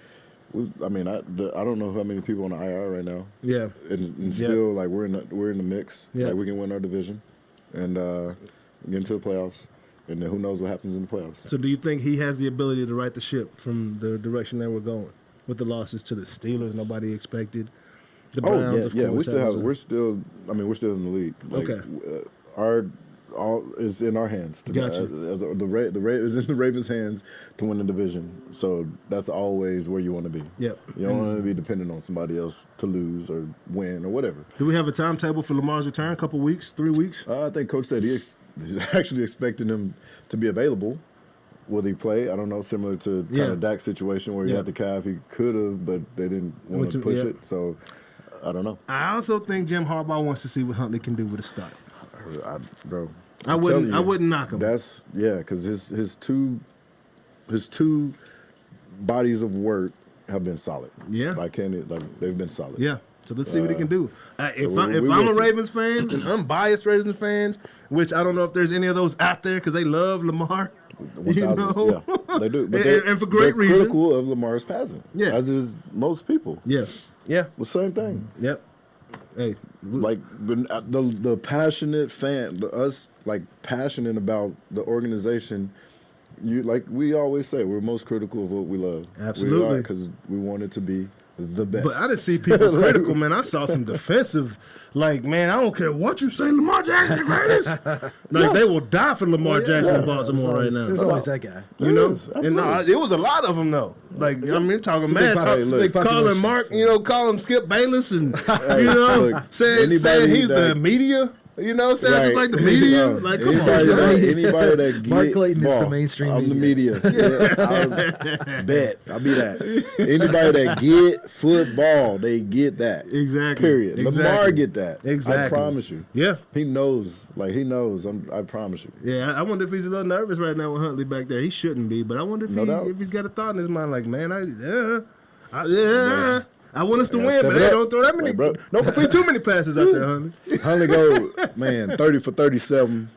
I don't know how many people on the IR right now. Yeah. And still, like, we're in the mix. Yeah. Like, we can win our division and get into the playoffs. And then who knows what happens in the playoffs. So do you think he has the ability to right the ship from the direction that we're going with the losses to the Steelers nobody expected? The Browns, of course. We're still in the league. Like, okay. All is in our hands. Gotcha. The rate is in the Ravens' hands to win the division. So that's always where you want to be. Yep. You don't want to be dependent on somebody else to lose or win or whatever. Do we have a timetable for Lamar's return? A couple weeks, 3 weeks? I think Coach said he's actually expecting him to be available. Will he play? I don't know. Similar to kind of Dak's situation where he had the calf, he could have, but they didn't want to push it. So I don't know. I also think Jim Harbaugh wants to see what Huntley can do with a start. I wouldn't knock him. That's because his two bodies of work have been solid. Yeah, they've been solid. Yeah. So let's see what he can do. If I'm a see. Ravens fan, an unbiased Ravens fan, which I don't know if there's any of those out there because they love Lamar. 1,000, yeah, they do. But and for great reason. Critical of Lamar's passing. Yeah, as is most people. Yeah. The same thing. Yep. Hey, like the passionate fan, us like passionate about the organization. We always say, we're most critical of what we love. Absolutely, because we want it to be the best. But I didn't see people critical, man. I saw some defensive. Like, man, I don't care what you say, Lamar Jackson the greatest. They will die for Lamar Jackson in Baltimore right now. There's always that guy. And it was a lot of them though. Like, talking mad, calling Mark, calling Skip Bayless, and saying he's the media. Sounds just like the media. Like, come on, anybody that get Mark Clayton ball, is the mainstream. I'm the media. I bet I'll be that. Anybody that get football, they get that. Exactly. Period. Exactly. Lamar get that. Exactly. I promise you. Yeah. He knows. He knows. I promise you. Yeah. I wonder if he's a little nervous right now with Huntley back there. He shouldn't be, but I wonder if he's got a thought in his mind like, man, I want us to win, but they don't throw that many. Don't complete too many passes out there, Huntley. Huntley go, 30 for 37.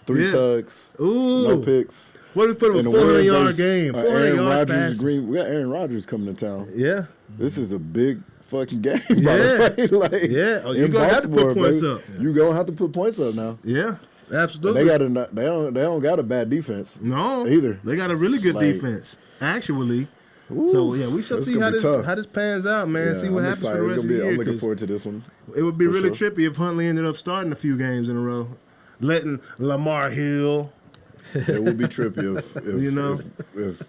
3 tugs. Ooh. No picks. What if we put him a 400-yard game? 400 yards passing. We got Aaron Rodgers coming to town. Yeah. This is a big fucking game, by the way. Oh, you're going to have to put points up. You're going to have to put points up now. Yeah. Absolutely. And they don't got a bad defense. No. Either. They got a really good defense, actually. Ooh, so we shall see how this pans out, man. See what happens for the rest of the year. I'm looking forward to this one. It would be really trippy if Huntley ended up starting a few games in a row, letting Lamar Hill. It would be trippy if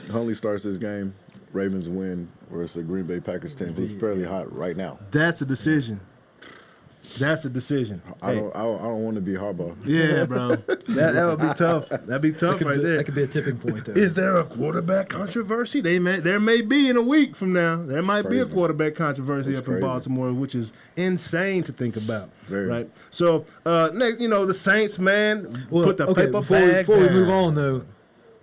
Huntley starts this game, Ravens win, or it's a Green Bay Packers team who's fairly hot right now. That's a decision. That's a decision. I don't want to be Harbaugh. Yeah, bro. That would be tough. That'd be tough right there. That could be a tipping point. There. Is there a quarterback controversy? There may be in a week from now. There might be a quarterback controversy up in Baltimore, which is insane to think about. Right. So next, the Saints, man, put the paper bag before we move on, though,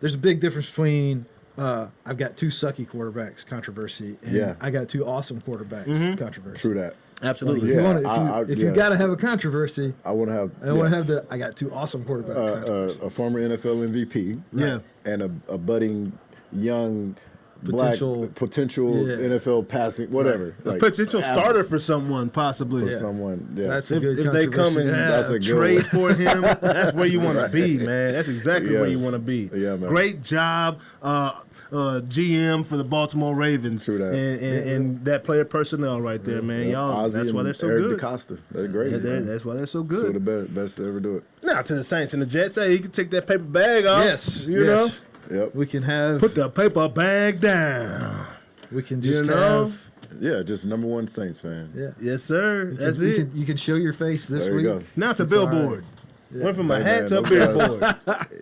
there's a big difference between I've got 2 sucky quarterbacks controversy, and I got 2 awesome quarterbacks controversy. True that. Absolutely. If you got to have a controversy, I want to have. I got 2 awesome quarterbacks. A former NFL MVP. Yeah. And a budding young potential NFL passing, whatever. A potential starter for someone, possibly. For someone, yeah. That's a good If they come and That's a good trade for him, that's where you want to be, man. That's exactly where you want to be. Yeah, man. Great job, GM for the Baltimore Ravens. True that. And that player personnel right there, man. Y'all, Ozzie that's why and they're so Eric good. DeCosta. They're great. That's why they're so Two of good. the best to ever do it. Now to the Saints and the Jets, hey, he can take that paper bag off. Yes. You know? Yep. We can have. Put the paper bag down. We can just You know? have. Yeah, just number one Saints fan. Yeah. Yes, sir. That's you it. Can, you can show your face this There week. you go. Now it's a It's all billboard. Yeah. Went from a Hey, hat man, to a those billboard.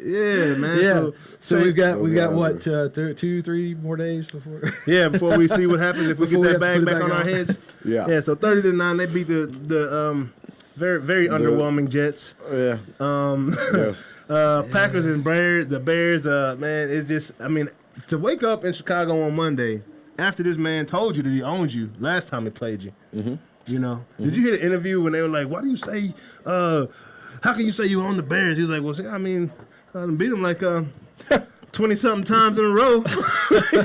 Yeah, man. Yeah. So we've got those what guys 2-3 more days before. before we see what happens if we get Before we that have to bag put it back back on our on. heads. Yeah. Yeah, so 30-9, they beat the very underwhelming Jets. Yeah. Yeah. Packers and Bears, the Bears, man, it's just, I mean, to wake up in Chicago on Monday after this man told you that he owns you last time he played you. Mm-hmm. You know, did you hear the interview when they were like, "Why do you say? How can you say you own the Bears?" He's like, "Well, see, I mean, I done beat them like 20-something times in a row."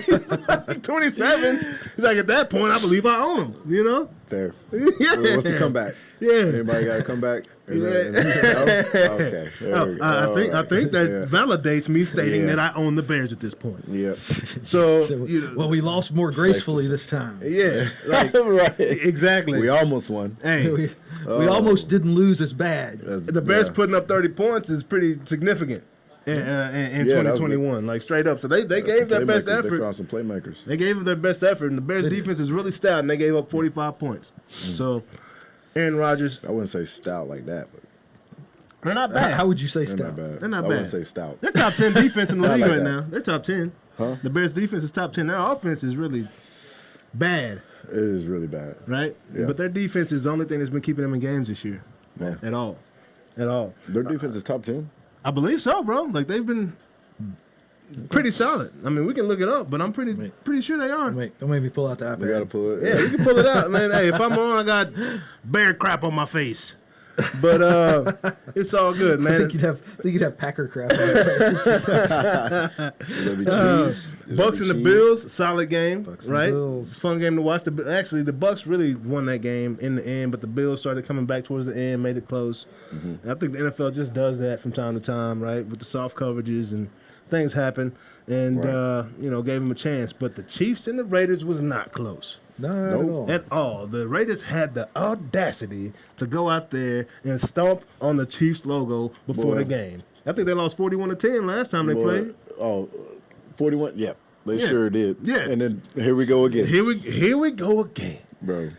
He's like 27. He's like, at that point, I believe I own them. You know? Fair. Yeah. What's the comeback? Yeah. Anybody got a comeback? Is Yeah. that- no? Okay. There we go. I think that Yeah. validates me stating Yeah. that I own the Bears at this point. Yep. So, So, you know, well, we lost more gracefully say. this time. yeah, like, right. exactly. We almost won. Hey, We almost didn't lose as bad. the Bears putting up 30 points is pretty significant in Yeah, that was 2021, like straight up. So they gave their best They effort. found some playmakers. They gave their best effort, and the Bears defense is really stout, and they gave up 45 points. So, Aaron Rodgers, I wouldn't say stout like that, but they're not bad. How would you say they're stout? not bad. They're not I wouldn't bad. say stout. They're top 10 defense in the league like right that. now. They're top 10. Huh? The Bears defense is top 10. Their offense is really bad, It is really bad. right? Yeah. But their defense is the only thing that's been keeping them in games this year, Man. at all. At all. Their defense is top 10. I believe so, bro. Like, they've been pretty solid. I mean, we can look it up, but I'm pretty sure they are. Don't make me pull out the iPad. We got to pull it. Yeah, you can pull it out, man. Hey, if I'm on, I got bear crap on my face. But it's all good, I man. think you'd have Packer crap on your face. It'll be cheese. It'll Bucks be and the cheese. Bills, solid game, Bucks and right? Bills. Fun game to watch. Actually, the Bucks really won that game in the end, but the Bills started coming back towards the end, made it close. And I think the NFL just does that from time to time, right? With the soft coverages and things happen, and Right. gave them a chance. But the Chiefs and the Raiders was not close. No, Nope. At all. The Raiders had the audacity to go out there and stomp on the Chiefs logo before Boy. the game. I think they lost 41-10 last time they Boy, played. Oh, 41? Yeah, they Yeah. sure did. Yeah. And then here we go again. Here we go again. Bro.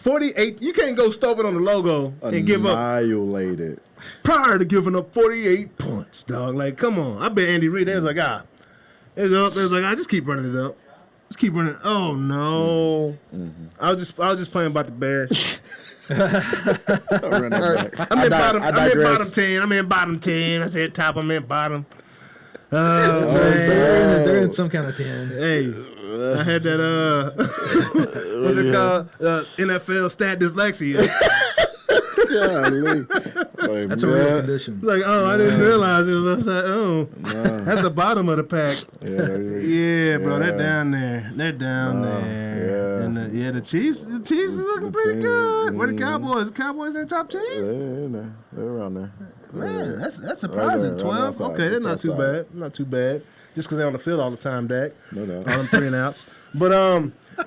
48. You can't go stomping on the logo and give up Annihilated. prior to giving up 48 points, dog. Like, come on. I bet Andy Reid, they was like, It was like, just keep running it up. Just keep running. Oh no! I was just playing about the Bears. I ran that back. I'm in digress. bottom 10. I'm in bottom 10. I said top. I'm in bottom. So they're in some kind of 10. Hey, I had that what's it called? NFL stat dyslexia. Golly. Like, That's a real man. condition. It's like, I didn't realize it was upside. Oh, that's the bottom of the pack. Yeah, bro, they're down there. They're down there. yeah. And the Chiefs is looking pretty good. Where the Cowboys? The Cowboys in top 10? They're around there. Man, that's surprising. Right 12. outside, Okay, that's just not too outside. bad. Not too bad. Just because they're on the field all the time, Dak. No doubt. All them 3 and outs. But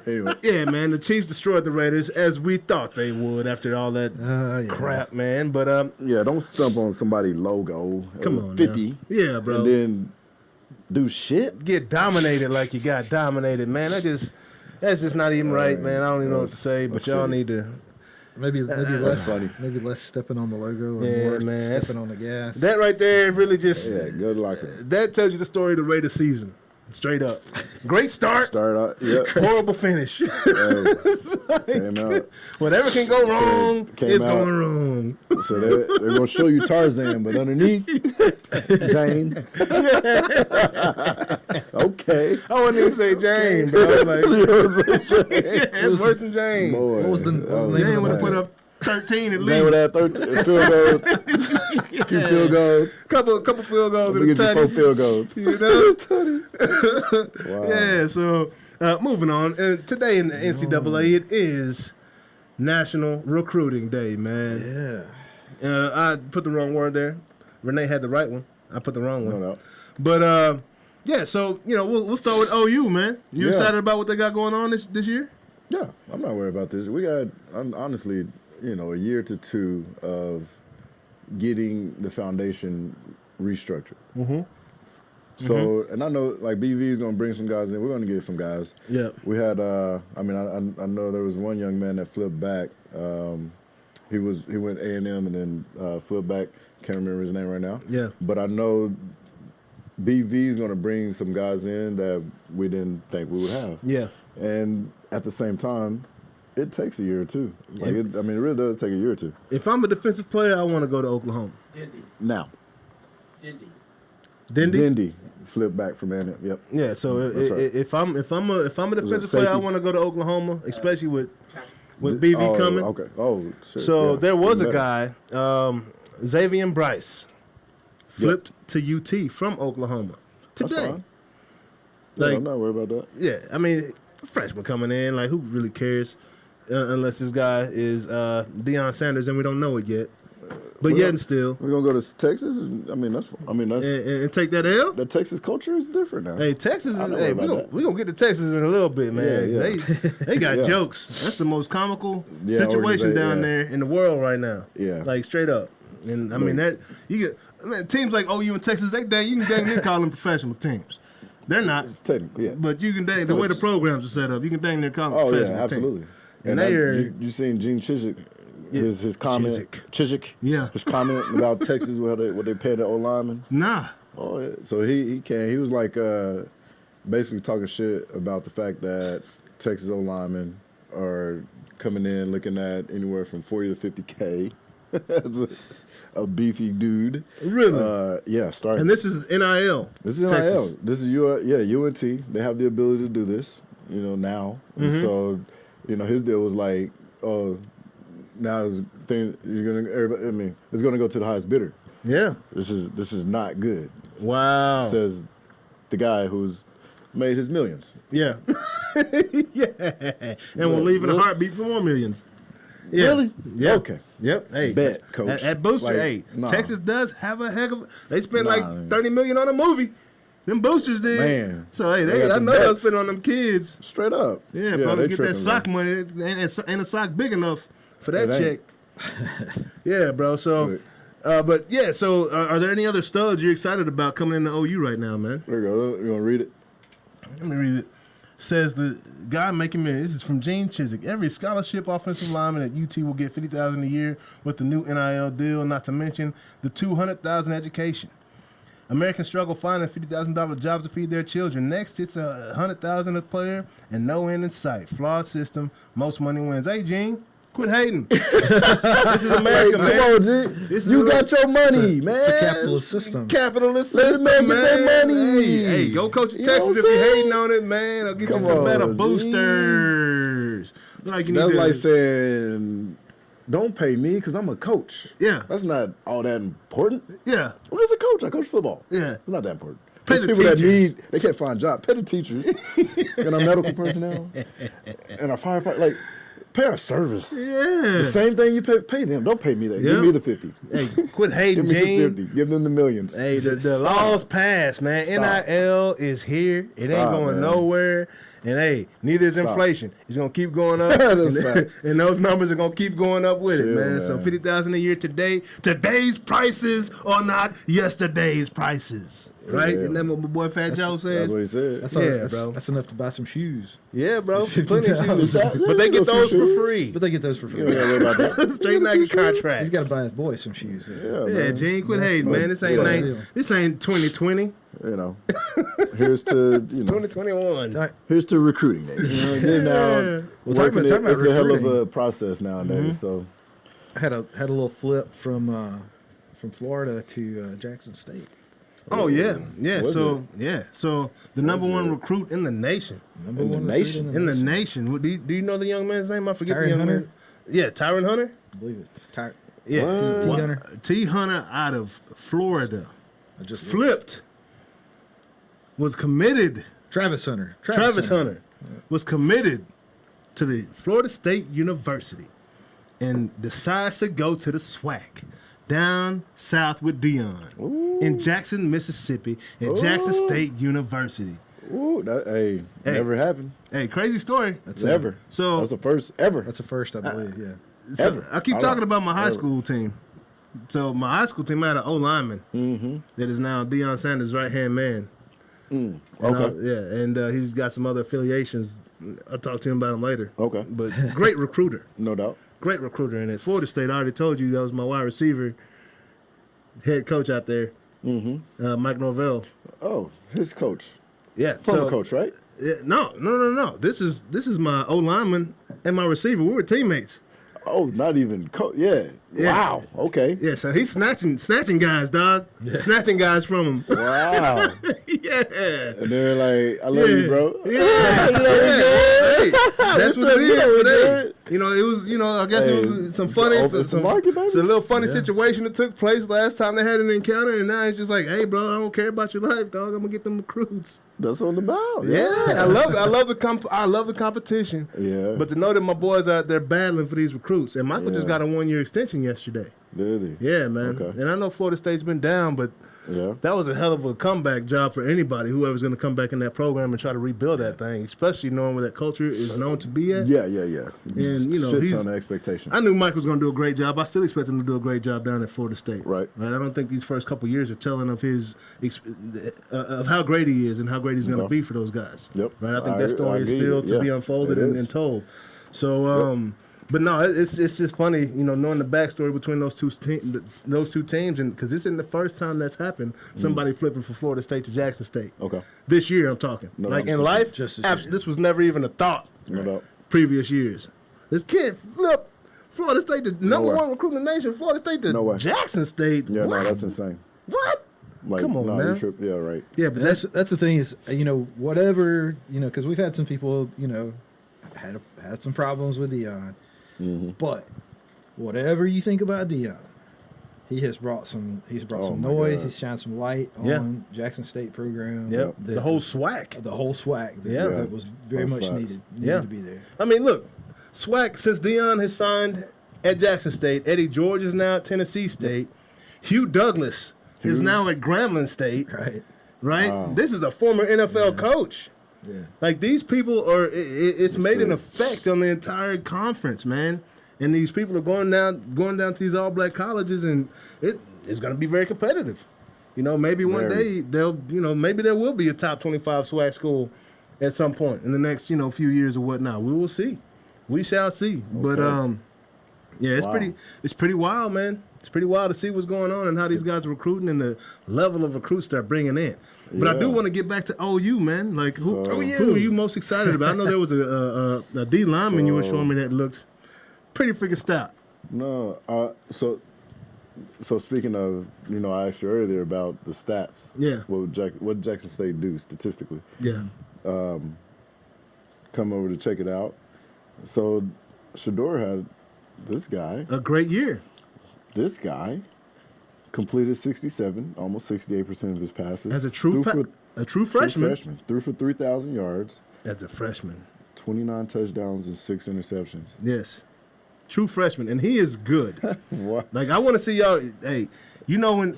Anyway. yeah, man, the Chiefs destroyed the Raiders as we thought they would after all that Yeah. crap, man. But Yeah, don't stump on somebody's logo. come on, 50. now. Yeah, bro. And then do shit. Get dominated like you got dominated, man. That's just not even right, man. I don't even know what to say, but that's y'all shitty. need to. Maybe less. funny. Maybe less stepping on the logo and Yeah, more man, stepping on the gas. That right there really just. Yeah, good luck. That tells you the story of the Raiders season. Straight up. Great start. Start out. Yep. Horrible finish. Came out. Whatever can go wrong, Came it's out. going wrong. So they're going to show you Tarzan, but underneath, Jane. Okay. I wouldn't even say Jane, bro. Like, You know what I'm saying? it's worse than Jane. Boy, What was the name Jane of would the have put up 13 at They would least. have 13 field goals. A few field goals. Couple field goals We and a get you 4 tutty. field goals. You know? Wow. Yeah, so moving on. Today in the NCAA, it is National Recruiting Day, man. Yeah. I put the wrong word there. Renee had the right one. I put the wrong one. No. But yeah, so we'll start with OU, man. You Yeah. excited about what they got going on this year? Yeah, I'm not worried about this. We got, honestly, a year to 2 of getting the foundation restructured. Mm-hmm. So, and I know, like, BV is going to bring some guys in. We're going to get some guys. Yeah. We had, I know there was one young man that flipped back. He went A&M and then flipped back. Can't remember his name right now. Yeah. But I know BV is going to bring some guys in that we didn't think we would have. Yeah. And at the same time, it takes a year or two. Like it really does take a year or two. If I'm a defensive player, I want to go to Oklahoma. Now, Dindy? Dindy flipped back from A&M. Yep. Yeah. So That's right. if I'm a defensive player, I safety? want to go to Oklahoma, especially with BV coming. Okay. Oh, shit. So yeah. there was a Even better. guy, Xavier Bryce, flipped to UT from Oklahoma That's today. fine. Yeah, Like, I'm not worried about that. yeah, I mean, freshman coming in, like, who really cares? Unless this guy is Deion Sanders, and we don't know it yet. But We're yet gonna- and still, We're gonna go to Texas. That's. and take that L. The Texas culture is different now. Hey, Texas is. I know Hey, about we gonna get to Texas in a little bit, man. Yeah, yeah. They got Yeah. jokes. That's the most comical Yeah, situation down yeah. there in the world right now. Yeah. like straight up. And I mean that you get teams like OU and Texas. You can dang near call them professional teams. They're not, Technically, yeah. but you can dang the way the programs are set up. You can dang near call them Oh professional yeah, teams. absolutely. And they are. you seen Gene Chizik, his comment, Chizik, Yeah. his comment about Texas, what they paid the O lineman. Nah. Oh, yeah. So he was like basically talking shit about the fact that Texas O linemen are coming in looking at anywhere from 40 to 50K as a beefy dude. Really? Yeah, starting. And this is NIL. This is Texas. NIL. This is UNT. They have the ability to do this, now. And so, his deal was like, oh, now it's gonna go to the highest bidder. Yeah. This is not good. Wow. Says the guy who's made his millions. Yeah. Yeah. And we'll leave in a Really? heartbeat for more millions. Yeah. Really? Yeah. Okay. Yep. Hey, Bet, coach. At Booster, Like, hey, nah. Texas does have a heck of. They spent Nah, like man. $30 million on a movie. Them boosters did. Man. So hey, They got I the know they'll bets. spend on them kids. Straight up. Yeah, probably they get that tripping, sock bro. money. Ain't a sock big enough for that It check. ain't. Yeah, bro. So, but yeah. So, are there any other studs you're excited about coming into OU right now, man? There you go. You want to read it? Let me read it. Says the guy making millions. This is from Gene Chizik. Every scholarship offensive lineman at UT will get $50,000 a year with the new NIL deal, not to mention the $200,000 education. Americans struggle finding $50,000 jobs to feed their children. Next, it's $100,000 a player and no end in sight. Flawed system. Most money wins. Hey, Gene, quit hating. This is America, man. Come on, G. This is You a- got your money, man. It's a capitalist system. Capitalist Let system, the man man. get that money. Hey, go coach at You know Texas what if I'm you're saying? hating on it, man. I'll get Come you some better on, G. boosters. Like you need That's to, like saying, don't pay me because I'm a coach. Yeah. That's not all that important. yeah, What is a coach? I coach football. Yeah. It's not that important. Pay There's the people teachers. that they can't find jobs. Pay the teachers and our medical personnel and our firefighter. Like, pay our service. yeah. The same thing you pay them. Don't pay me that. Yeah. Give me the 50. Hey, quit Give hating, me the Gene. 50. Give them the millions. Hey, the Stop. laws passed, man. Stop. NIL is here. It ain't Stop, going man. nowhere. And hey, neither is Stop. inflation. It's gonna keep going up, That's and, facts. and those numbers are gonna keep going up with it, Chill, man. So man. $50,000 a year today. Today's prices are not yesterday's prices, right? Yeah. Isn't that what my boy Fat Joe said? That's what he said. That's, Yeah, bro. that's enough to buy some shoes. Yeah, bro. Plenty of shoes, $50,000. but they get Yeah, those for shoes. free. But they get those for free. You don't gotta worry about that. Straight Nike contracts. He's got to buy his boy some shoes. Yeah, Yeah, man. Gene, quit hating, man. This ain't Yeah. this ain't 2020. You know, here's to 2021. All right. here's to recruiting days. You know, getting out, Well, talking working about it's a hell of recruiting. a process nowadays. So I had a little flip from Florida to Jackson State. Oh yeah, yeah. Was So the number one it? recruit in the nation. Number In the one nation? recruit In the nation. Do you know the young man's name? I forget Tyler the young Huntley? man. Yeah, Tyron Hunter. I believe it's Ty. Yeah, T. Hunter. T. Hunter out of Florida. I just Flipped. Was committed. Travis Hunter. Travis Hunter was committed to the Florida State University and decides to go to the SWAC down south with Deion in Jackson, Mississippi at Jackson State University. Ooh, that never happened. Hey, crazy story. That's never. So that's the first ever. That's the first, I believe. Yeah. So Ever. I keep talking about my high school team. So my high school team had an O-lineman that is now Deion Sanders' right-hand man. Okay. And he's got some other affiliations. I'll talk to him about him later. Okay. But great recruiter. No doubt. Great recruiter. And at Florida State, I already told you that was my wide receiver head coach out there, Mike Norvell. Oh, his coach. Yeah. Former coach, right? No. This is my O-lineman and my receiver. We were teammates. Oh, not even coach. Yeah. Wow. Okay. Yeah, so he's snatching guys, dog. Snatching guys from him. Wow. Yeah. And they're like, I love you, bro. Yeah. Hey, that's what it is. You know, it was, I guess it was some funny, it's a market, baby. it's a little funny situation that took place last time they had an encounter, and now it's just like, hey, bro, I don't care about your life, dog. I'm gonna get them recruits. That's on the mouth. Yeah, I love the competition. Yeah. But to know that my boys out there battling for these recruits, and Michael just got a 1-year extension yesterday. Did he? Yeah, man. Okay. And I know Florida State's been down, but that was a hell of a comeback job for anybody, whoever's going to come back in that program and try to rebuild that thing, especially knowing where that culture is known to be at. Yeah. And, shit ton of expectation. I knew Mike was going to do a great job. I still expect him to do a great job down at Florida State. Right. I don't think these first couple years are telling of his of how great he is and how great he's going to be for those guys. Yep. Right. I think that story is still to be unfolded and told. So, but no, it's just funny, knowing the backstory between those two teams, and because this isn't the first time that's happened. Somebody flipping from Florida State to Jackson State. Okay. This year, I'm talking. In life, this was never even a thought. No doubt. Previous years, this kid flipped Florida State, the number one recruit in the nation. Florida State to Jackson State. Yeah, what? no, that's insane. What? Like, come on, man. Yeah, right. Yeah, but that's the thing is, whatever, because we've had some people, had some problems with Deion. But whatever you think about Deion, he has brought some noise. He's shined some light on Jackson State program. Yeah, the whole SWAC. The whole SWAC. That was very much needed to be there. I mean, look, SWAC, since Deion has signed at Jackson State, Eddie George is now at Tennessee State, Hugh Douglas is now at Grambling State. Right? Wow. This is a former NFL coach. Yeah. Like, these people are, it's made an effect on the entire conference, man. And these people are going down to these all-black colleges, and it's going to be very competitive. Maybe one day maybe there will be a top 25 SWAC school at some point in the next, few years or whatnot. We will see. We shall see. Okay. But, it's pretty wild, man. It's pretty wild to see what's going on and how these guys are recruiting and the level of recruits they're bringing in. But I do want to get back to OU, man. Like, who are you most excited about? I know there was a D lineman you were showing me that looked pretty freaking stout. No, so speaking of, I asked you earlier about the stats. Yeah. What did Jackson State do statistically? Yeah. Come over to check it out. So Shador had this guy. A great year. This guy completed 67, almost 68% of his passes. As a true freshman. Threw for 3,000 yards. As a freshman. 29 touchdowns and 6 interceptions. Yes. True freshman. And he is good. What? Like, I want to see y'all. Hey, when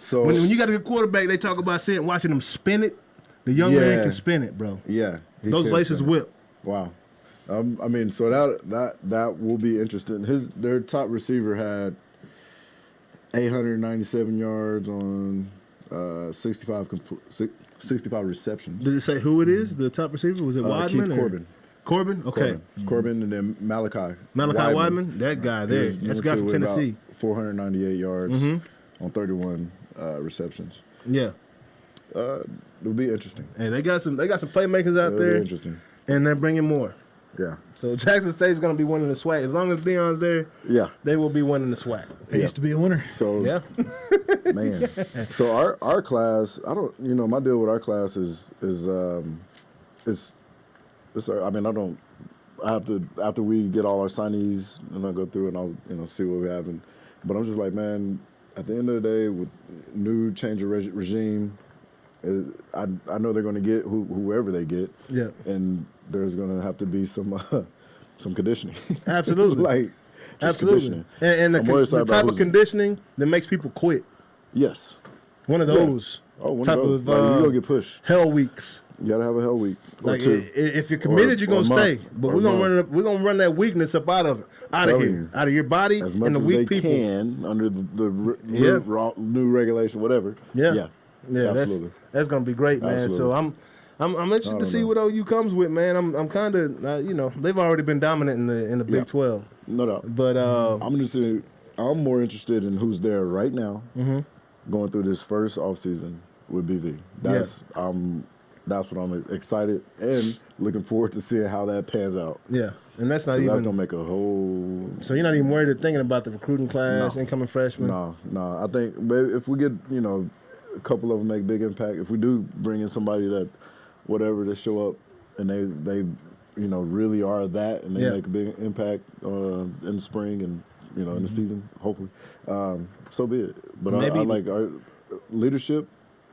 you got a good quarterback, they talk about watching him spin it. The young man can spin it, bro. Yeah. Those laces whip. Wow. So that will be interesting. Their top receiver had 897 yards on 65 receptions. Did it say who it is? The top receiver? Was it Weidman? Keith Corbin. Corbin? Okay. Corbin and then Malachi. Weidman? That guy there. That's guy from Tennessee. 498 yards on 31 receptions. Yeah. It'll be interesting. Hey, they got some playmakers out there. Be interesting. And they're bringing more. Yeah. So Jackson State's going to be winning the SWAC. As long as Deion's there, they will be winning the SWAC. He used to be a winner. So, man. So our class, my deal with our class is I don't after we get all our signees, and I'll go through and I'll see what we have. But I'm just like, man, at the end of the day, with new change of regime, I know they're going to get whoever they get. Yeah. And there's going to have to be some conditioning. Absolutely. Like, absolutely. And the type of conditioning that makes people quit. Yes. One of those. Type of like, you go get pushed. hell weeks. You gotta have a hell week. Like if you're committed, you're gonna stay. But we're gonna run that weakness up out of here, out of your body, as much and the as weak they people. Can under the new regulation, whatever. Yeah. Absolutely. That's gonna be great, man. Absolutely. So I'm interested to see what OU comes with, man. I'm kind of they've already been dominant in the Big 12. No doubt. But I'm more interested in who's there right now, going through this first offseason with BV. That's what I'm excited and looking forward to seeing how that pans out. Yeah, and that's not even. That's gonna make a whole. So you're not even worried or thinking about the recruiting class, incoming freshmen. No. I think if we get a couple of them make big impact. If we do bring in somebody that whatever they show up and they really are that and they make a big impact in the spring and in the season hopefully, so be it. But I like our leadership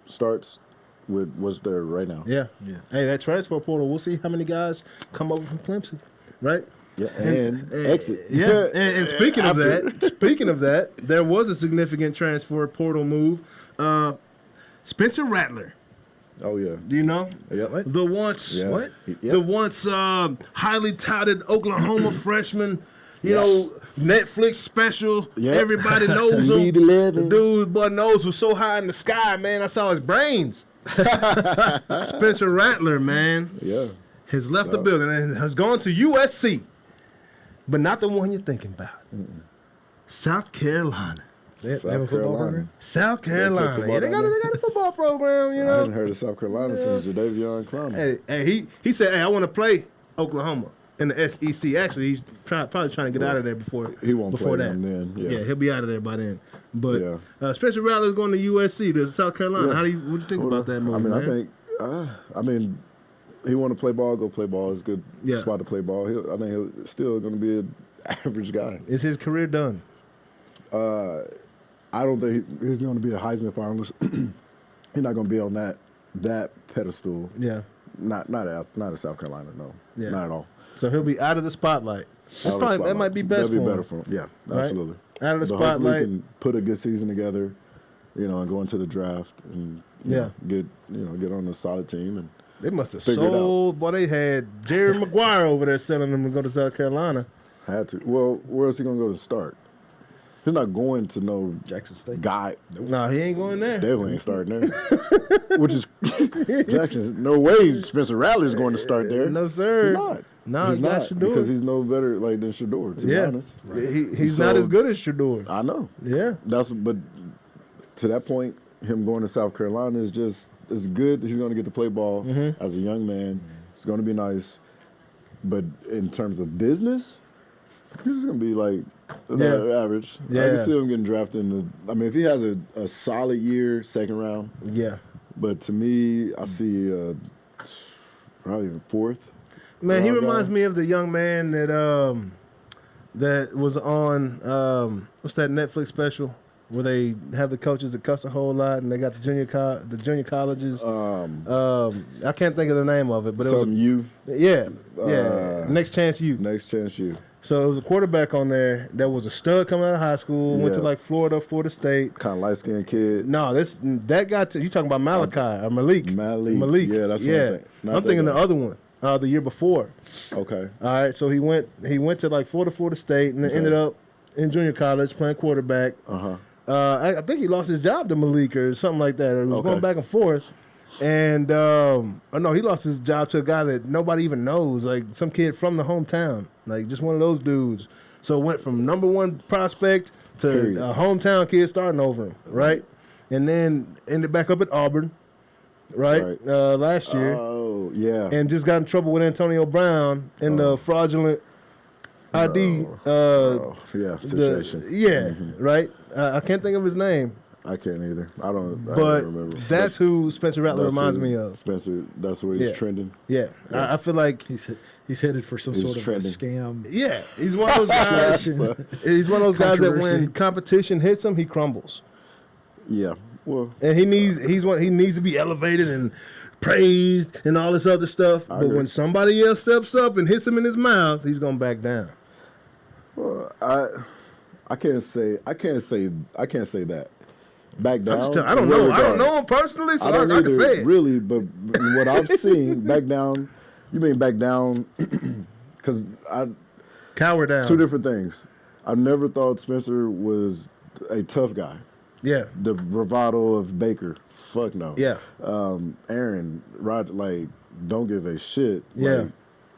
starts with what's there right now. Yeah. Hey, that transfer portal, we'll see how many guys come over from Clemson, right? Yeah, and exit. Yeah, and speaking of that, there was a significant transfer portal move. Spencer Rattler. Oh yeah. Do you know? Yeah. The once highly touted Oklahoma freshman. Netflix special. Yep. Everybody knows him. The dude, nose was so high in the sky, man. I saw his brains. Spencer Rattler, man. Yeah. Has left the building and has gone to USC. But not the one you're thinking about. South Carolina. South Carolina. South Carolina. Yeah, they got a football program, I haven't heard of South Carolina since Jadeveon Clowney. Hey, he said, I want to play Oklahoma in the SEC. Actually, he's probably trying to get out of there before he won't before play that. Them then. Yeah, he'll be out of there by then. But Spencer Rattler's going to USC to South Carolina. Yeah. What do you think about that move? I think he want to play ball. Go play ball. It's a good spot to play ball. I think he's still going to be an average guy. Is his career done? I don't think he's going to be a Heisman finalist. He's not going to be on that pedestal. Yeah. Not at South Carolina. No. Yeah. Not at all. So he'll be out of the spotlight. That might be best for him. That'd be better for him. Yeah, absolutely. Right? Out of the spotlight. He can put a good season together, and go into the draft and get on a solid team and. They must have sold. Boy, they had Jerry Maguire over there selling them to go to South Carolina. Had to. Well, where is he going to go to start? He's not going to no Jackson State guy. No, he ain't going there. Definitely ain't starting there. Which is Jackson's. No way Spencer Rattler's going to start there. No, sir. He's not. No, he's not because he's no better than Shador. To be honest, he's not as good as Shador. I know. Yeah, but to that point, him going to South Carolina is good. He's going to get to play ball as a young man. It's going to be nice. But in terms of business, he's just going to be like average. Yeah. I can see him getting drafted if he has a solid year, second round. Yeah. But to me, I see probably even fourth. Man, he reminds me of the young man that was on what's that Netflix special where they have the coaches that cuss a whole lot and they got the junior colleges. I can't think of the name of it, but it was U. Yeah. Next Chance U. Next Chance U. So it was a quarterback on there that was a stud coming out of high school, went to like Florida State. Kind of light-skinned kid. No, that guy, you talking about Malachi or Malik. Malik. Yeah, that's what I'm thinking. I'm thinking the other one, the year before. Okay. All right, so he went to like Florida State and then ended up in junior college playing quarterback. Uh-huh. I think he lost his job to Malik or something like that. It was going back and forth. And, he lost his job to a guy that nobody even knows, like some kid from the hometown, like just one of those dudes. So it went from number one prospect to a hometown kid starting over him, right? And then ended back up at Auburn, right. Last year. Oh, yeah. And just got in trouble with Antonio Brown in the fraudulent ID. Situation. Right? I can't think of his name. I can't either. I don't But remember. that's who Spencer Rattler reminds me of. Spencer, that's where he's Yeah. trending. Yeah. I feel like He's headed for some He's sort of a trending. scam. yeah, he's one of those guys. He's one of those guys that when Controversy. competition hits him, he crumbles. Yeah. Well, And he needs to be elevated and praised and all this other stuff. But agree. when somebody else steps up and hits him in his mouth, he's gonna back down. I can't say that. Back down. I don't know. I don't know him personally, so I don't can either, say it. really, but what I've seen, back down. You mean back down? Because Cower down. two different things. I never thought Spencer was a tough guy. Yeah. The bravado of Baker, fuck no. Yeah. Aaron, Rod, like, don't give a shit. Yeah. Like,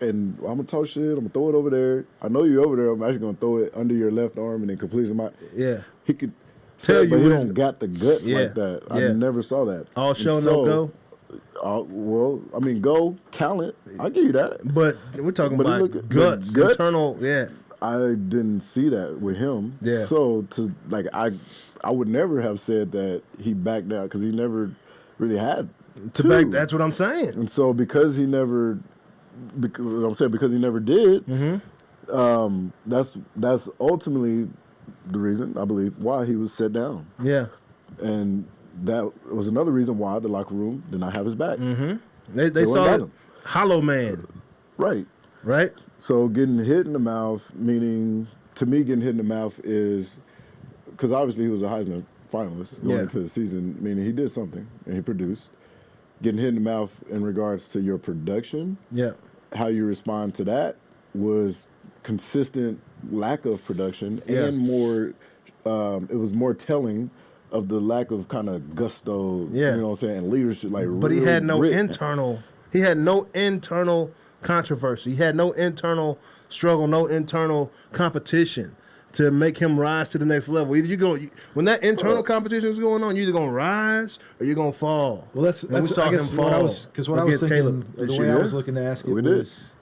and I'm gonna talk shit. I'm gonna throw it over there. I know you're over there. I'm actually gonna throw it under your left arm and then complete him out. Yeah. He could Tell tell you but he what don't is- got the guts Yeah. like that. Yeah. I never saw that. All And show, no so, go. Well, I mean, go talent. I'll give you that. But we're talking But he about look- guts, guts? internal. Yeah. I didn't see that with him. Yeah. So I would never have said that he backed down because he never really had To to. back. That's what I'm saying. And so because he never did, Mm-hmm. that's ultimately the reason I believe why he was set down, Yeah. and that was another reason why the locker room did not have his back. Mm-hmm. They They saw went it. down. Hollow man. Right. Right. So getting hit in the mouth, meaning to me, getting hit in the mouth is because obviously he was a Heisman finalist going Yeah. into the season, meaning he did something and he produced. Getting hit in the mouth in regards to your production, Yeah. how you respond to that was consistent lack of production Yeah. and more. It was more telling of the lack of kind of gusto. Yeah. You know what I'm saying? And leadership, like. But he real had no grit. internal. He had no internal controversy. He had no internal struggle, no internal competition to make him rise to the next level. Either when that internal competition is going on, you're either gonna rise or you're gonna fall. Well, that's And we that's saw I him guess fall what I was against thinking. Caleb The this way I year. was looking to ask it We did. was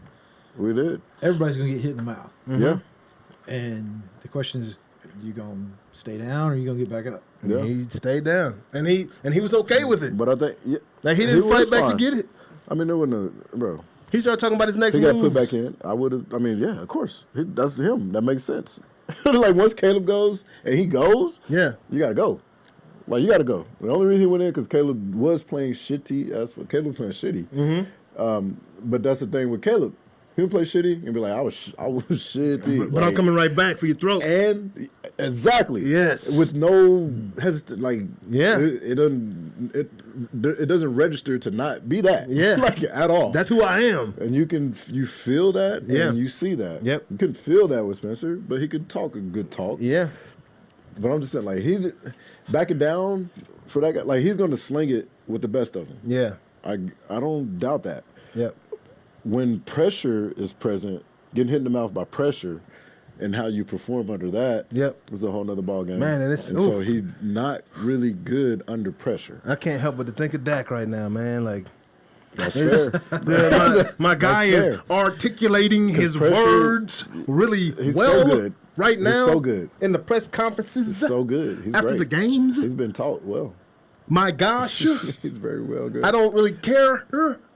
We did. everybody's gonna get hit in the mouth, Yeah. and the question is, you gonna stay down or you gonna get back up? Yeah. He stayed down, and he was okay with it. But I think Like he didn't was fight back to fine. get it. I mean, there wasn't bro. He started talking about his next He got moves. put back in. I would have. I mean, yeah, of course. That's him. That makes sense. Like once Caleb goes and he goes, Yeah. you gotta go. Like you gotta go. The only reason he went in because Caleb was playing shitty. As for Caleb playing shitty. Mm-hmm. But that's the thing with Caleb. He would play shitty and be like, I was shitty. But I'm coming right back for your throat. And exactly, Yes. with no like, Yeah. it doesn't register to not be that, Yeah. like at all. That's who I am. And you feel that, Yeah. and you see that. Yep. You couldn't feel that with Spencer, but he could talk a good talk. Yeah. But I'm just saying, like he backing down for that guy, like he's going to sling it with the best of them. Yeah. I don't doubt that. Yep. When pressure is present, getting hit in the mouth by pressure, and how you perform under that, Yep. is a whole nother ball game. Man, and so he's not really good under pressure. I can't help but to think of Dak right now, man. Like That's it's- fair. my guy That's is fair. articulating his pressure- words really He's well so good. right He's now. so good. In the press conferences. He's so good. He's after great. the games. He's been taught well. My gosh. He's very well good. I don't really care.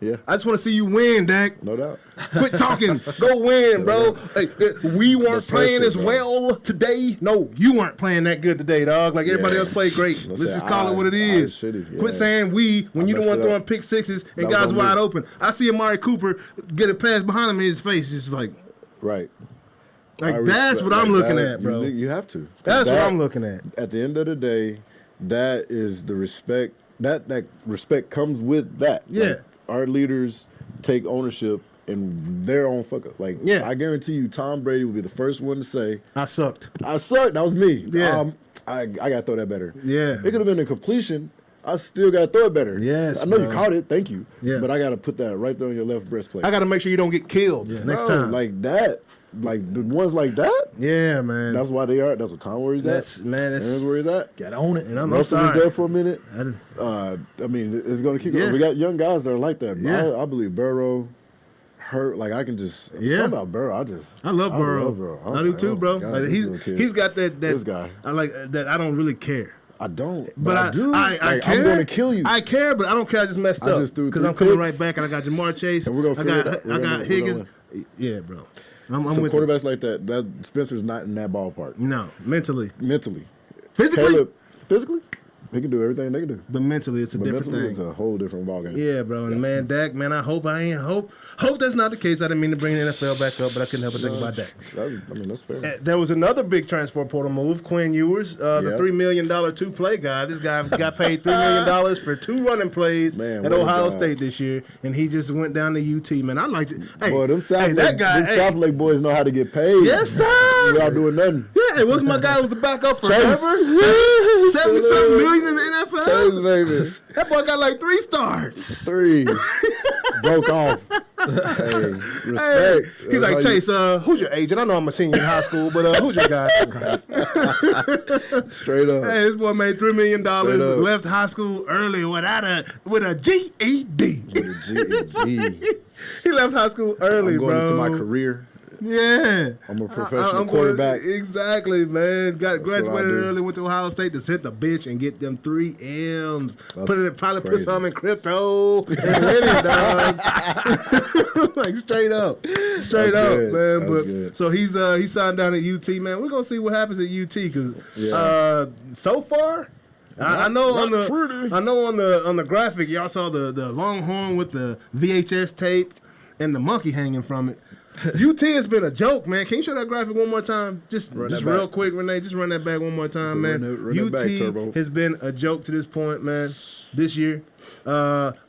Yeah. I just want to see you win, Dak. No doubt. Quit talking. Go win, bro. Hey, we weren't The playing pressure, as bro. well today. No, you weren't playing that good today, dog. Like everybody Yeah. else played great. Let's Let's say just call it what it I is. was shitty, yeah. Quit saying we when I you the messed one it throwing up. pick sixes and That was guys on me. wide open. I see Amari Cooper get a pass behind him in his face. It's like Right. Like I that's respect- what I'm like looking that, at, bro. You have to. 'Cause That's what that- I'm looking at. At the end of the day, that is the respect. That respect comes with that. Yeah. Like, our leaders take ownership in their own fuck up. Like, Yeah. I guarantee you, Tom Brady will be the first one to say, I sucked. "I sucked. That was me. Yeah. I got to throw that better. Yeah. It could have been a completion. I still got to throw it better. Yes, I know you bro. caught it. Thank you. Yeah. But I got to put that right there on your left breastplate. I got to make sure you don't get killed next No, time. like that. Like the ones like that. yeah, man. That's why they are. That's what Tom Worry's That's at. man. That's That's where he's at. Got to own it. and I'm Russell was sorry. there for a minute. I didn't- I mean, it's going to keep Yeah. going. We got young guys that are like that. Yeah. I believe Burrow, hurt. Like, I can just, Yeah. something about Burrow, I love Burrow. love Burrow. I do too, bro. God, Like, this little kid. he's got that This guy. I like that. I don't really care. I don't. But I do. I care. I'm going to kill you. I care, but I don't care. I just messed up. Because I'm coming right back, and I got Jamar Chase. And we're gonna figure it out. I got Higgins. Yeah, bro. I'm with quarterbacks like that Spencer's not in that ballpark. No, mentally. Physically, he can do everything they can do. But mentally, it's a different thing. It's a whole different ballgame. Yeah, bro. And man, Dak, man, I hope that's not the case. I didn't mean to bring the NFL back up, but I couldn't help but think about Dak. That's fair. There was another big transfer portal move. Quinn Ewers, the $3 million two-play guy. This guy got paid $3 million for 2 running plays at Ohio State this year, and he just went down to UT. Man, I liked it. Hey, boy, them South Lake boys know how to get paid. Yes, sir. Without doing nothing. Yeah, it was my guy who was the backup forever. 70-something million in the NFL. Chase, baby. That boy got like 3 starts. 3. Broke off. Hey, respect. He's like, Chase, who's your agent? I know I'm a senior in high school, but who's your guy? Straight up. Hey, this boy made $3 million, left high school early with a GED. With a GED. He left high school early, I'm going bro. into my career. Yeah. I'm a professional quarterback. Exactly, man. Graduated early, went to Ohio State to sit the bitch and get them 3 M's. Probably put some in crypto and win it, dog. Like straight up, man. But so he's signed down at UT, man. We're gonna see what happens at UT because so far. I know on the graphic y'all saw the Longhorn with the VHS tape and the monkey hanging from it. UT has been a joke, man. Can you show that graphic one more time? Just real quick, Renee. Just run that back one more time, man. UT has been a joke to this point, man. This year,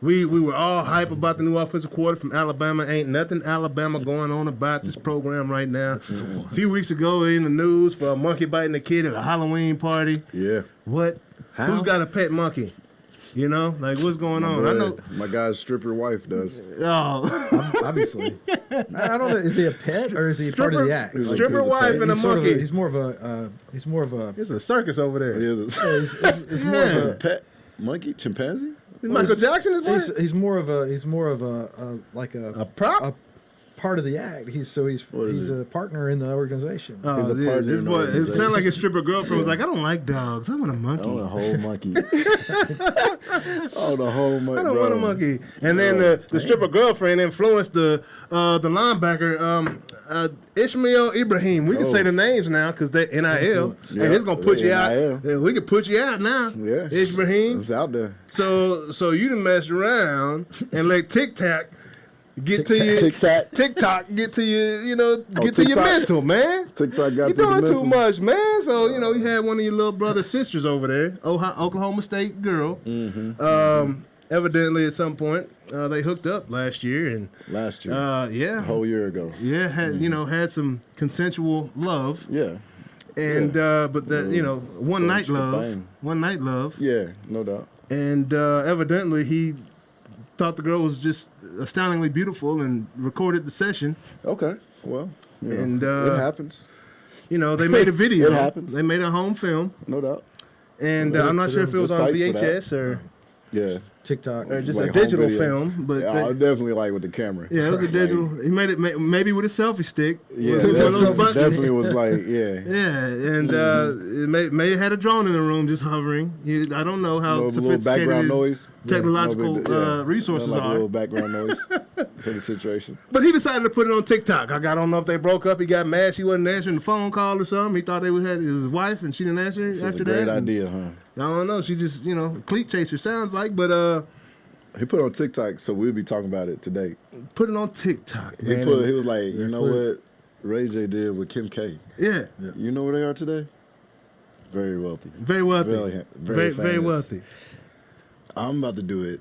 we were all hype about the new offensive coordinator from Alabama. Ain't nothing Alabama going on about this program right now. A few weeks ago, in the news for a monkey biting a kid at a Halloween party. Yeah. What? How? Who's got a pet monkey? You know, like what's going on? I know my guy's stripper wife does. Oh, obviously. I don't know. Is he a pet or is he part of the act? Stripper wife and a monkey. He's more of a. It's a circus over there. It is. He's more of a pet monkey, chimpanzee. Michael Jackson is born? He's more of a like a prop. Part of the act. He's a partner in the organization. Oh, he's a partner in the organization. It sounded like his stripper girlfriend was like, I don't like dogs. I want a monkey. I want a whole monkey. The whole monkey. I don't want a monkey. And then the stripper girlfriend influenced the linebacker Ishmael Ibrahim. We can say the names now because they NIL. And it's gonna put you out. We can put you out now. Yeah, Ibrahim. It's out there. So you done messed around and let TikTok get to your TikTok, get to your, get to your mental, man. TikTok got you doing too much, man. So you had one of your little brother sisters over there, Oklahoma State girl. Mm-hmm. Evidently, at some point, they hooked up last year. A whole year ago. Yeah, had some consensual love. Yeah. And but that one night love. Yeah, no doubt. And evidently he thought the girl was just astoundingly beautiful and recorded the session. Okay, well, and it happens. They made a video. It happens. They made a home film. No doubt. And I'm not sure if it was on VHS or TikTok or just like a digital film. But I definitely like with the camera. Yeah, it was a digital. He made it maybe with a selfie stick. Yeah, definitely was like Yeah, and it may have had a drone in the room just hovering. I don't know how sophisticated his technological resources are. A little background noise for the situation. But he decided to put it on TikTok. I don't know if they broke up. He got mad. She wasn't answering the phone call or something. He thought they had his wife, and she didn't answer after that. Great idea, huh? I don't know. She just, cleat chaser sounds like, but he put it on TikTok, so we'll be talking about it today. Put it on TikTok. He was like, you know what Ray J did with Kim K. Yeah. You know where they are today? Very wealthy. Very wealthy. Very wealthy. I'm about to do it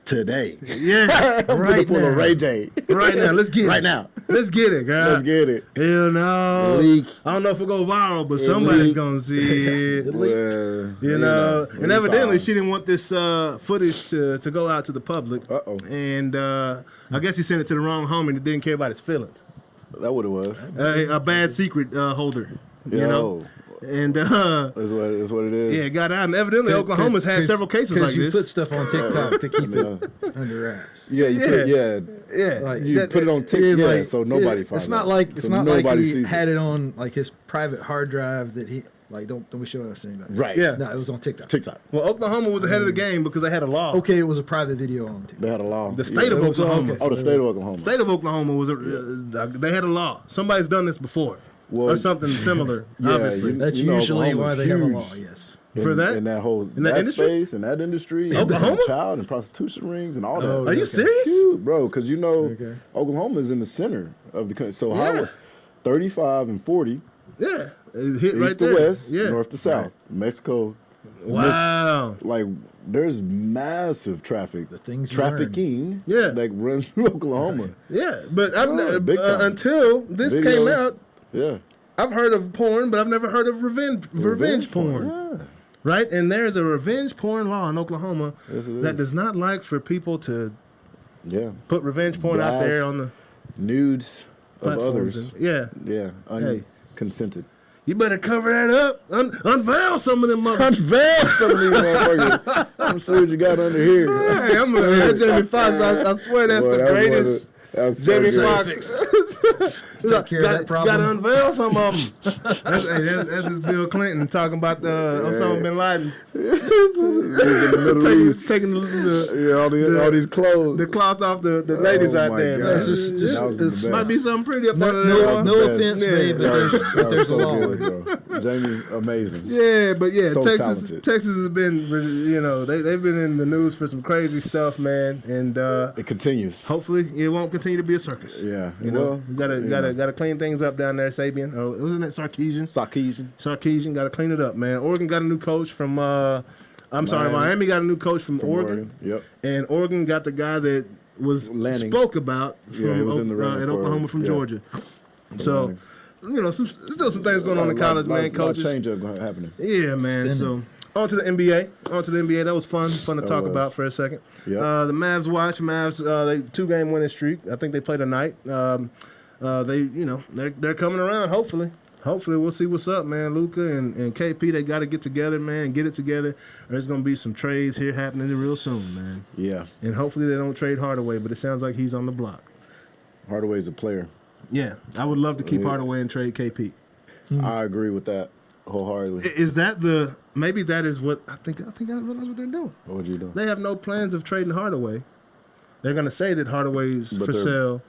today. Yeah. I'm going to pull a Ray J. Right now. Let's get it. Right now. Let's get it, girl. Let's get it. Hell no. Leak. I don't know if it go viral, but somebody's going to see it. And evidently she didn't want this footage to go out to the public. Uh-oh. And I guess he sent it to the wrong homie that didn't care about his feelings. That what it was. A bad secret holder. And that's what it is. Yeah, it got out. And evidently, Oklahoma's had several cases like this. You put stuff on TikTok to keep it under wraps. Yeah, you put it on TikTok, so nobody finds It's not like he had it on like his private hard drive that Like, don't be showing us anybody. Right. Yeah. No, it was on TikTok. TikTok. Well, Oklahoma was ahead of the game because they had a law. Okay, it was a private video on TikTok. They had a law. The state of it was- Oklahoma. okay. Oh, the state of Oklahoma. State of Oklahoma was they had a law. Somebody's done this before, Well, or something similar. yeah, obviously, you- That's know, usually why Oklahoma's they have a huge law. Yes. For that? in that whole In that industry? space, in that industry, Oklahoma? and child and prostitution rings and all that. Oh, are you okay. serious? Huge, bro? Because Okay. Oklahoma is in the center of the country. So Yeah. how 35 and 40, Yeah, it hit east right to there. west, Yeah. north to south, Mexico. Wow. Like there's massive traffic, The things you trafficking, Yeah. that runs through Oklahoma. Yeah, but I've Oh, big time. until this came Videos. out, Yeah, I've heard of porn, but I've never heard of revenge porn. Yeah. Right? And there's a revenge porn law in Oklahoma Yes, it that is. does not like for people to Yeah, put revenge porn out there Blast on the nudes of platforms. others. Yeah. Yeah, Hey. unconsented. You better cover that up. Unveil some of them mother. Unveil some of these motherfuckers. I'm sure what you got under here. Hey, I'm gonna that Jamie Foxx. I swear that's Boy, the that was greatest. That's so Jamie good. Foxx. Take care of that problem. Got to unveil some of them. That's just Bill Clinton talking about the Osama bin Laden He's in the Middle East. taking the Yeah, all these clothes. cloth off the ladies Oh out my there. God. Man. It's just- That was it's- the Might best. be something pretty up No, under there. no, no Best. offense, Yeah. babe, but That there's was a so law. good, bro. Jamie, amazing. Yeah, but yeah, So Texas talented. has been, they've been in the news for some crazy stuff, man, and It continues. hopefully it won't continue to be a circus. Yeah. You know, Well, gotta clean things up down there, Sabian. Or wasn't it Sarkeesian? Sarkeesian. Gotta clean it up, man. Oregon got a new coach from Miami. Miami got a new coach from From Oregon. Yep. And Oregon got the guy that was Lanning. spoke about Yeah, from he was in the running at for- Oklahoma from yeah. Georgia. So, Lanning. still some things going on in college, man. Coaches. Change up happening. Yeah, man. Spinning. So on to the NBA. That was fun to talk was. about for a second. Yep. The Mavs, they 2-game winning streak. I think they play tonight. They're coming around. Hopefully we'll see what's up, man. Luka and KP, they got to get together, man, and get it together. There's gonna be some trades here happening real soon, man. Yeah. And hopefully they don't trade Hardaway, but it sounds like he's on the block. Hardaway's a player. Yeah, I would love to keep Yeah. Hardaway and trade KP. I agree with that wholeheartedly. Is that maybe that is what I think I realize what they're doing. What would you do? They have no plans of trading Hardaway. They're going to say that Hardaway's But for they're sale.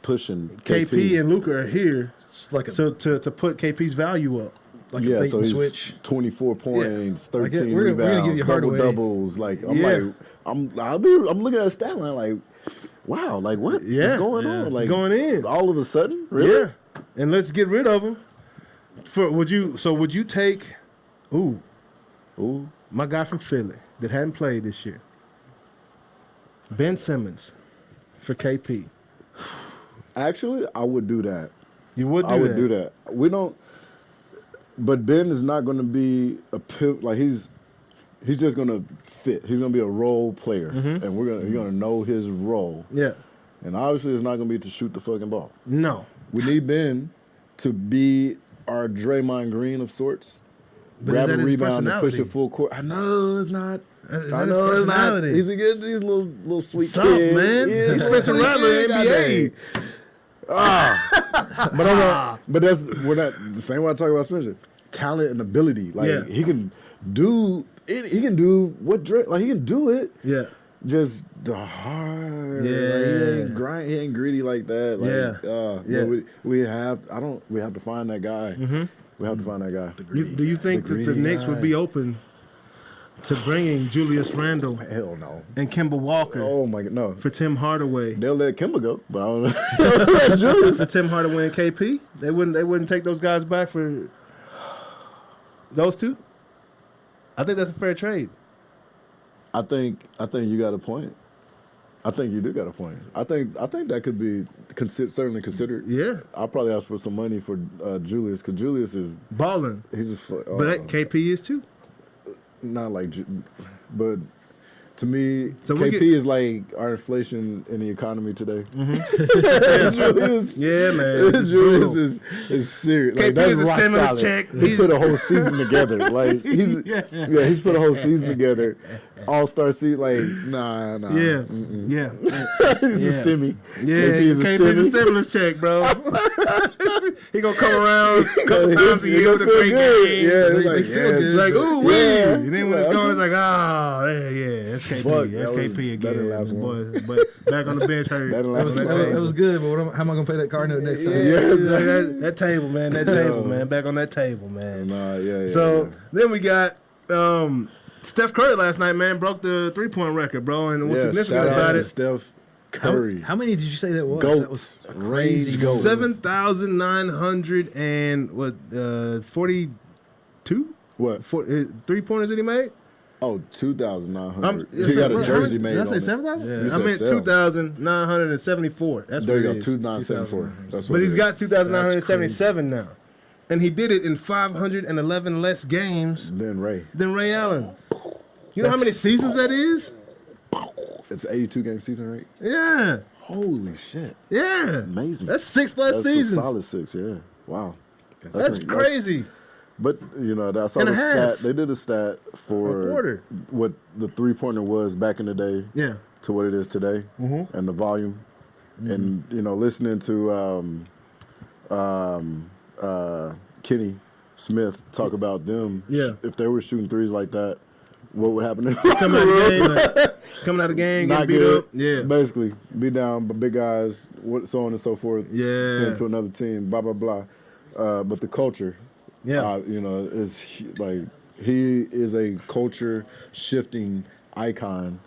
pushing KP and Luka are here, It's like a so to put KP's value up. a yeah, bait so and he's switch. 24 points, Like, 13 we're rebounds, gonna give you Hardaway. doubles. Like I'm Yeah. I'm looking at a stat line like, wow, like what is Yeah. going Yeah. on? Like Going in. all of a sudden, really? Yeah, and let's get rid of him. Would you take? Ooh, my guy from Philly that hadn't played this year, Ben Simmons, for KP. Actually, I would do that. You would do I would that. do that. We don't. But Ben is not going to be a like he's just going to fit. He's going to be a role player, and you're going to know his role. Yeah. And obviously, it's not going to be to shoot the fucking ball. No. We need Ben to be our Draymond Green of sorts. But Grab is that a his rebound and push personality? it full court. I know it's not. Is I that his know it's not. personality? He's a little sweet Soft, kid. man. Yeah, He's a Spencer sweet Rattler, kid, NBA. goddamn. But we're not the same way I talk about Spencer. Talent and ability. Like Yeah. he can do it. He can do what like he can do it. Yeah. Just the hard. Yeah. Like, he ain't greedy like that. Like, Yeah. but we have to find that guy. We have to find that guy. Do you think that the greedy Knicks guy. would be open to bringing Julius Randle Hell no. and Kemba Walker Oh my god, no. for Tim Hardaway? They'll let Kimba go, but I don't know. Julius. For Tim Hardaway and KP, they wouldn't take those guys back for those two. I think that's a fair trade. I think you got a point. I think you do got a point. I think that could be certainly considered. Yeah, I'll probably ask for some money for Julius because Julius is balling, he's a but KP is too. not like, but to me, So we KP get- is like our inflation in the economy today. Julius, Yeah, man. It's Julius brutal. is serious. KP Like, that's is a rock stimulus solid. check. He put a whole season together. Like he's put a whole season together. All-star seat, like, nah. Yeah. He's a stimmy. Yeah, KP's a KP's a stimmy. stimulus check, bro. He gonna come around a couple times a He year with gonna a feel great good. game. Yeah, They it's like, feel good. It's like, ooh, wee. Yeah. And then when it's gone, it's like, oh, yeah, that's KP. Fuck, That's that KP was better again. last one. Boys. But back on the bench, hurt. Better On last that one. table. That was good, but how am I gonna pay that car note next time? Yeah, Yeah, it's like that table, man. That table, Yeah. man. Back on that table, man. Yeah. So then we got Steph Curry last night, man, broke the 3-point record, bro. And what's significant shout out about to it, Steph Curry. How many did you say that was? Goat. That was crazy. Rage goat. 7,900 and 42? What? 3-pointers that he made? Oh, 2,900. Yeah, He got so- a jersey made Did I on say it. 7,000? Yeah. You I said meant 7. 2,974. That's There what you it go, is. 2,974. That's what But it he's is. got 2,977 now. And he did it in 511 less games Then Ray. than Ray Allen. You know how many seasons that is? It's an 82-game season, right? Yeah. Holy shit. Yeah. Amazing. That's 6 less That's seasons. a solid 6, yeah. Wow. That's crazy. But, you know, I saw And the a half. stat. They did a stat for A quarter. what the three-pointer was back in the day Yeah. to what it is today and the volume. And, you know, listening to Kenny Smith talk about them, Yeah. if they were shooting threes like that, what would happen? Coming out of the game, coming out of the game, Not getting beat good. up. Yeah. Basically, be down, but big guys, so on and so forth. Yeah. Sent to another team, blah, blah, blah. But the culture, Yeah. you know, like, he is a culture shifting icon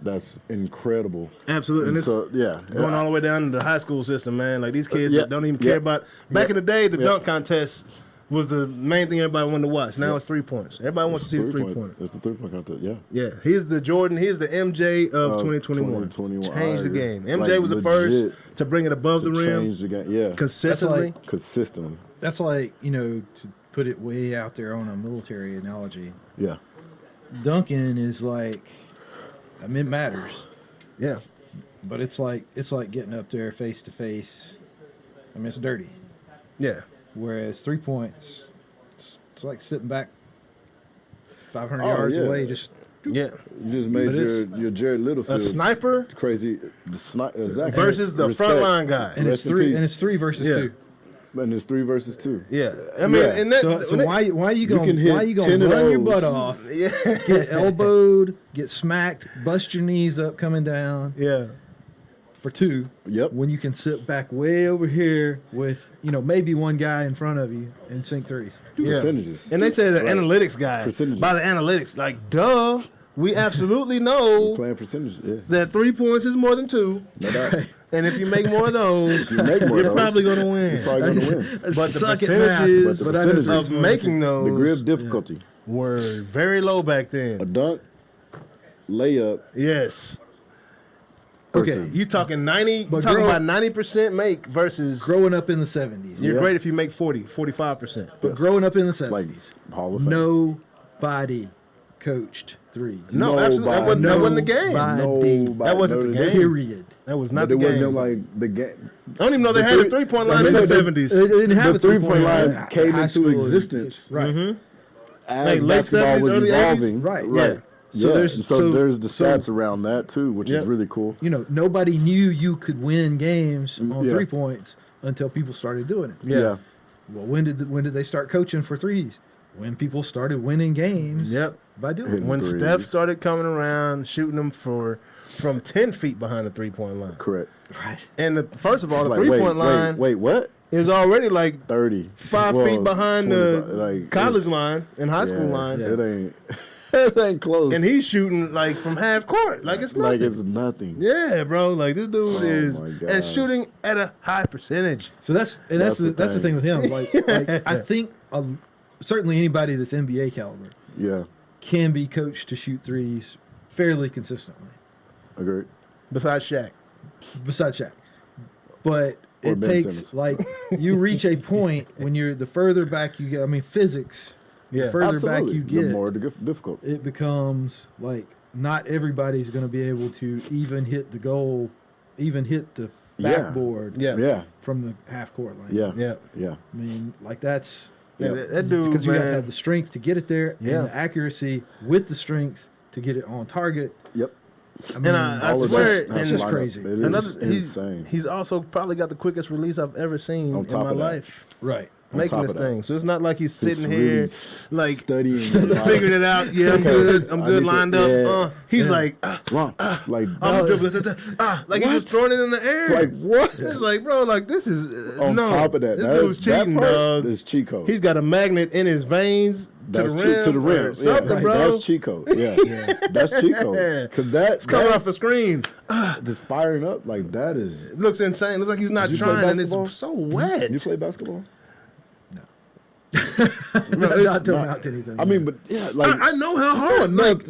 that's incredible. Absolutely. And it's so, yeah. going all the way down to the high school system, man. Like these kids Yeah. that don't even care Yeah. about. Back in the day, the Yeah. dunk contest was the main thing everybody wanted to watch. Now it's 3 points. Everybody wants to see the 3-pointer. It's the three-point contest, yeah. Yeah, he's the Jordan. He's the MJ of 2021. 2021. Changed the I agree. game. MJ Like, was the legit first to bring it above to the rim change the game. Yeah, consistently. consistently. That's like, you know, to put it way out there on a military analogy, Yeah, dunking is like, I mean, it matters, Yeah, but it's like getting up there face to face. I mean, it's dirty. yeah. Whereas 3 points, it's like sitting back 500 Oh, yards yeah. away. Just Yeah. you just made But it's your Jared Littlefield A sniper crazy. Exactly. versus the Respect. frontline guy. and Rest it's in three peace. and it's 3 versus Yeah. 2. And it's 3 versus 2. Yeah, I mean, Yeah. and that. So when why are you going can hit why are you 10 going of to run your those. butt off, Yeah, get elbowed, get smacked, bust your knees up coming down yeah, for 2? Yep. When you can sit back way over here with, you know, maybe one guy in front of you and sink threes. yeah. Percentages. And they say the Right. analytics guy. It's percentages. By the analytics, like, duh, we absolutely know Playing percentages. Yeah. that 3 points is more than 2. No doubt. And if you make more of those, You make more of you're those, probably going to You're win. probably going to win. But the Suck at math, percentages but the percentages of making The those degree of difficulty. were very low back A then. dunk, layup. Yes. Okay, versus- You talking 90, you But talking grow- about 90% make versus growing up in the 70s. you're Yeah. great if you make 40, 45%. But growing up in the 70s, like Hall of Fame. nobody coached threes. No, absolutely. That wasn't, that wasn't the game. Nobody. That wasn't the game. Period. That was not But the it game. wasn't like the game. I don't even know they the had a three- 3-point like, line in the no, they- 70s. They didn't have The a three-point line came High into school, existence. Right. As Like late basketball 70s, was early 80s? evolving. Right. Right. So Yeah. there's- And so so- there's the so- stats around that too, which Yep. is really cool. You know, nobody knew you could win games on Yeah. 3 points until people started doing it. Yeah. Well, when did they start coaching for threes? When people started winning games. Yep. By doing Hitting it. When threes. Steph started coming around, shooting them from 10 feet behind the 3-point line. Correct. Right. And first of all, the Like, 3-point line Wait, what? is already like 30. 5 feet behind the 25, like, college it's- line and high school yeah, line. It ain't. It ain't close. And he's shooting like from half court. Like it's nothing. like it's nothing. Yeah, bro. Like this dude is my and gosh. shooting at a high percentage. So that's the thing with him. Like I think certainly anybody that's NBA caliber Yeah. can be coached to shoot threes fairly consistently. Agreed. Besides Shaq. Besides Shaq. But Or it Ben takes Simmons. like you reach a point when you're the further back you get. I mean, physics. Yeah. The further Absolutely. back you The get, more difficult. it becomes like not everybody's going to be able to even hit the goal, even hit the Yeah. backboard Yeah. Yeah. from the half court line. Yeah. Yeah. Yeah. I mean, like that's Yeah, Yeah. that dude, because you got to man. have the strength to get it there Yeah. and the accuracy with the strength to get it on target. Yep. I mean, And I All of swear, that- it's and just crazy. It is another insane. he's also probably got the quickest release I've ever seen On in top my of that. life. Right. On Making top this of that. thing. So it's not like he's He's sitting really here like studying, figuring it out. Yeah, I'm good. I'm I good need to- lined up. yeah. He's like, like I'm dribbling, like he was What? throwing it in the air. like what? It's like, bro, like this is On no. top of that, This dude's cheating, part dog. is cheat code. He's got a magnet in his veins That's to the rim. to the rim. or something, yeah, bro. That's cheat code. Yeah, that's cheat code. Because It's coming off a screen. just firing up like that is. It looks insane. Looks like he's not Did you play trying, and it's basketball? so wet. You play basketball? Not throwing out anything. I mean, but yeah, like I know how hard. enough.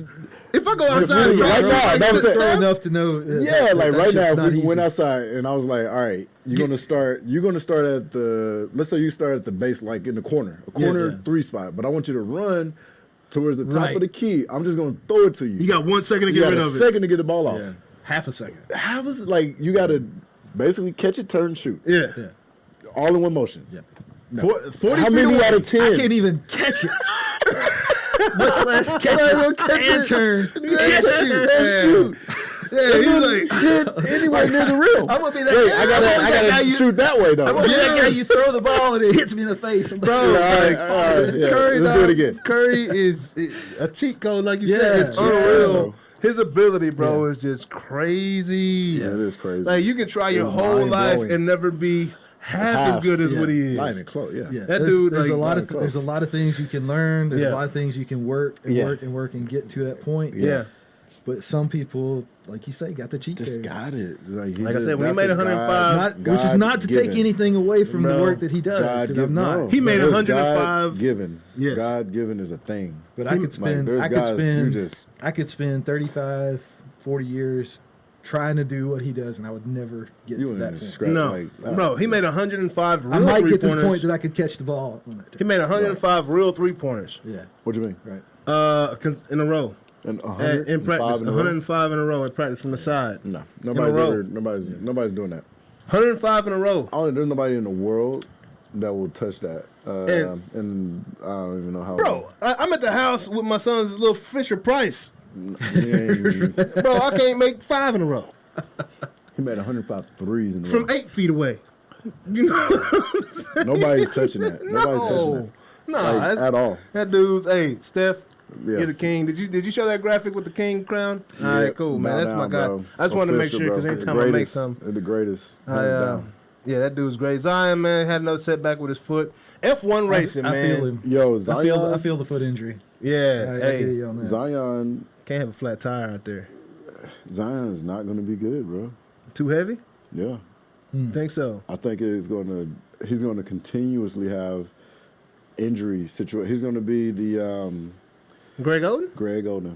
If I go outside and really try right to now, like, that's sit it. throw down, enough to know. Yeah, like right now, if we easy. went outside and I was like, all right, you're gonna start at the, let's say you start at the base, like in the corner, a corner yeah. 3 spot, but I want you to run towards the top Right. of the key. I'm just gonna throw it to you. you got 1 second to You get got rid a of it. second to get the ball off. Yeah. Half a second. How is it like you gotta basically catch it, turn, shoot, Yeah. Yeah. all in one motion? Yeah. 40 How feet many away. out of 10? I can't even catch it. Much less catch it and turn and shoot. Shoot. Yeah, he's like, Hit anywhere near the rim. I'm gonna be that Wait, guy. I gotta shoot that way though. I'm gonna be that guy. Yes. You throw the ball and it hits me in the face. bro, All right, like, all right, yeah. Curry, Let's dog, do it again. Curry is a cheat code, like you Yeah. said. It's Yeah. unreal. His ability, bro, Yeah. is just crazy. Yeah, it is crazy. Like you can try your It's whole life mind-blowing. and never be half as Half, good as yeah. what he is. Not even close. Yeah. Yeah, That there's, dude, There's like, a lot not of close. there's a lot of things you can learn. There's Yeah. a lot of things you can work and Yeah. work and work and get to that point. Yeah. But some people, like you say, got the cheat Just code. got it. Like, Like I said, when he made 105, Which is not to take anything away from the Bro, work that he does. 'Cause I'm not. He made There's 105. God given. Yes. God given is a thing. But I could spend, there's guys you just- I could spend 35, 40 years trying to do what he does, and I would never get You to wouldn't that even point. scratch. No, Like, bro, he made 105 real I might get to the point three-pointers. that I could catch the ball. He made 105 real 3-pointers Yeah, What do you mean? right. in a row. And In practice, 105 in a row? 105 in a row in practice from the side. No, row. nobody's doing that. 105 in a row. There's nobody in the world that will touch that. And- And I don't even know how. Bro, I'm at the house with my son's little Fisher Price. he, ain't- Bro, I can't make 5 in a row he made 105 threes in a from row. 8 feet away. You know? Nobody's touching that. Nobody's touching No, that. no, Like, that's- at all. that dude's. Hey, Steph, Yeah. you're the king. Did you show that graphic with the king crown? All right, cool, man. bow That's down, my guy. bro. I just wanted to make Official, sure because bro. anytime I make Greatest. something. The greatest. Hands down. Yeah, that dude's great. Zion, man, had another setback with his foot. F1 racing, I man. feel him. Yo, Zion. I feel the foot injury. Yeah, I hey, get you on that. Zion. can't have a flat tire out there. Zion is not going to be good, bro. Too heavy? Yeah. Think so? I think he's going to continuously have injury situation. He's going to be the Greg Oden? Greg Oden,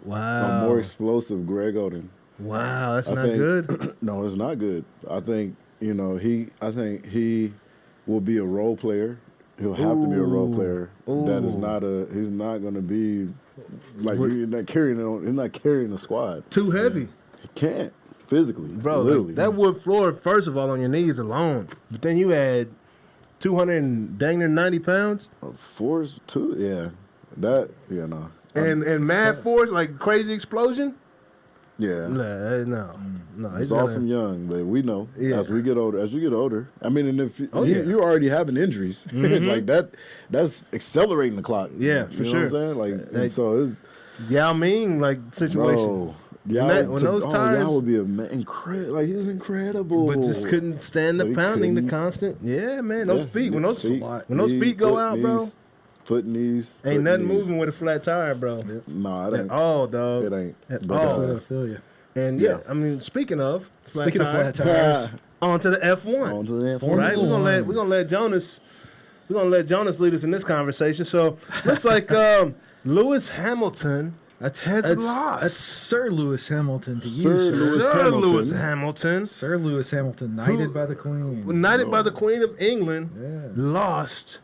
Wow. a more explosive Greg Oden. Wow, that's I not think- good. No, it's not good. I think I think he will be a role player. He'll have to be a role player. That is not he's not going to be like he's not carrying a squad. Too heavy. He can't physically, Bro, literally. that wood floor, first of all, on your knees alone. But then you add 200 and dang near 90 pounds. Force too, yeah. That no. And mad force, like crazy explosion. Yeah. No. It's awesome young, but we know Yeah. as you get older. I mean, and if Oh, yeah. you already having injuries, like that's accelerating the clock. Yeah, for you know what sure. I'm saying? Like, Like, and so it's Yao Ming, like, situation. bro. When those tires- Yao would be incredible. Like he's incredible, But just couldn't stand the But he pounding, the couldn't. constant. Yeah, man. Those Yeah, feet, when those feet, feet go foot, out, bro, knees, foot, knees, ain't foot, nothing knees. moving with a flat tire, bro. Nah, it At ain't. all, dog. It ain't. At But, all. I feel you. And Yeah. I mean, speaking of flat Speaking of tires, flat tires, on to the F1. On to the F1. Right? We're Formula gonna let Jonas lead us in this conversation. So looks like Lewis Hamilton has lost. That's Sir Lewis Hamilton to Sir you, Lewis Sir Hamilton. Lewis Hamilton, Sir Lewis Hamilton, knighted by the Queen. knighted by the Queen of England, Yeah. lost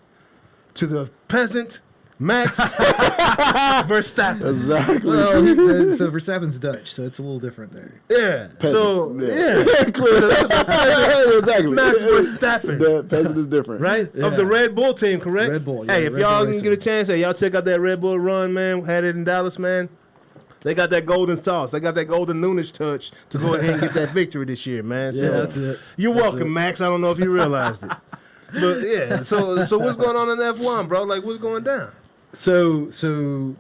to the peasant Max Verstappen. Exactly. Well, so Verstappen's Dutch, so it's a little different there. Yeah. So yeah. yeah, Clear. Exactly. Max Verstappen. The peasant is different. Right? Yeah. Of the Red Bull team, correct? Red Bull, yeah, Hey, if Red y'all Bull can Racing. get a chance, hey, y'all check out that Red Bull run, man. Had it in Dallas, man. They got that golden sauce. They got that golden Noonish touch to go ahead and get that victory this year, man. Yeah, So, that's it. You're That's welcome, it. Max. I don't know if you realized it. But, yeah, so what's going on in F1, bro? Like, what's going down? So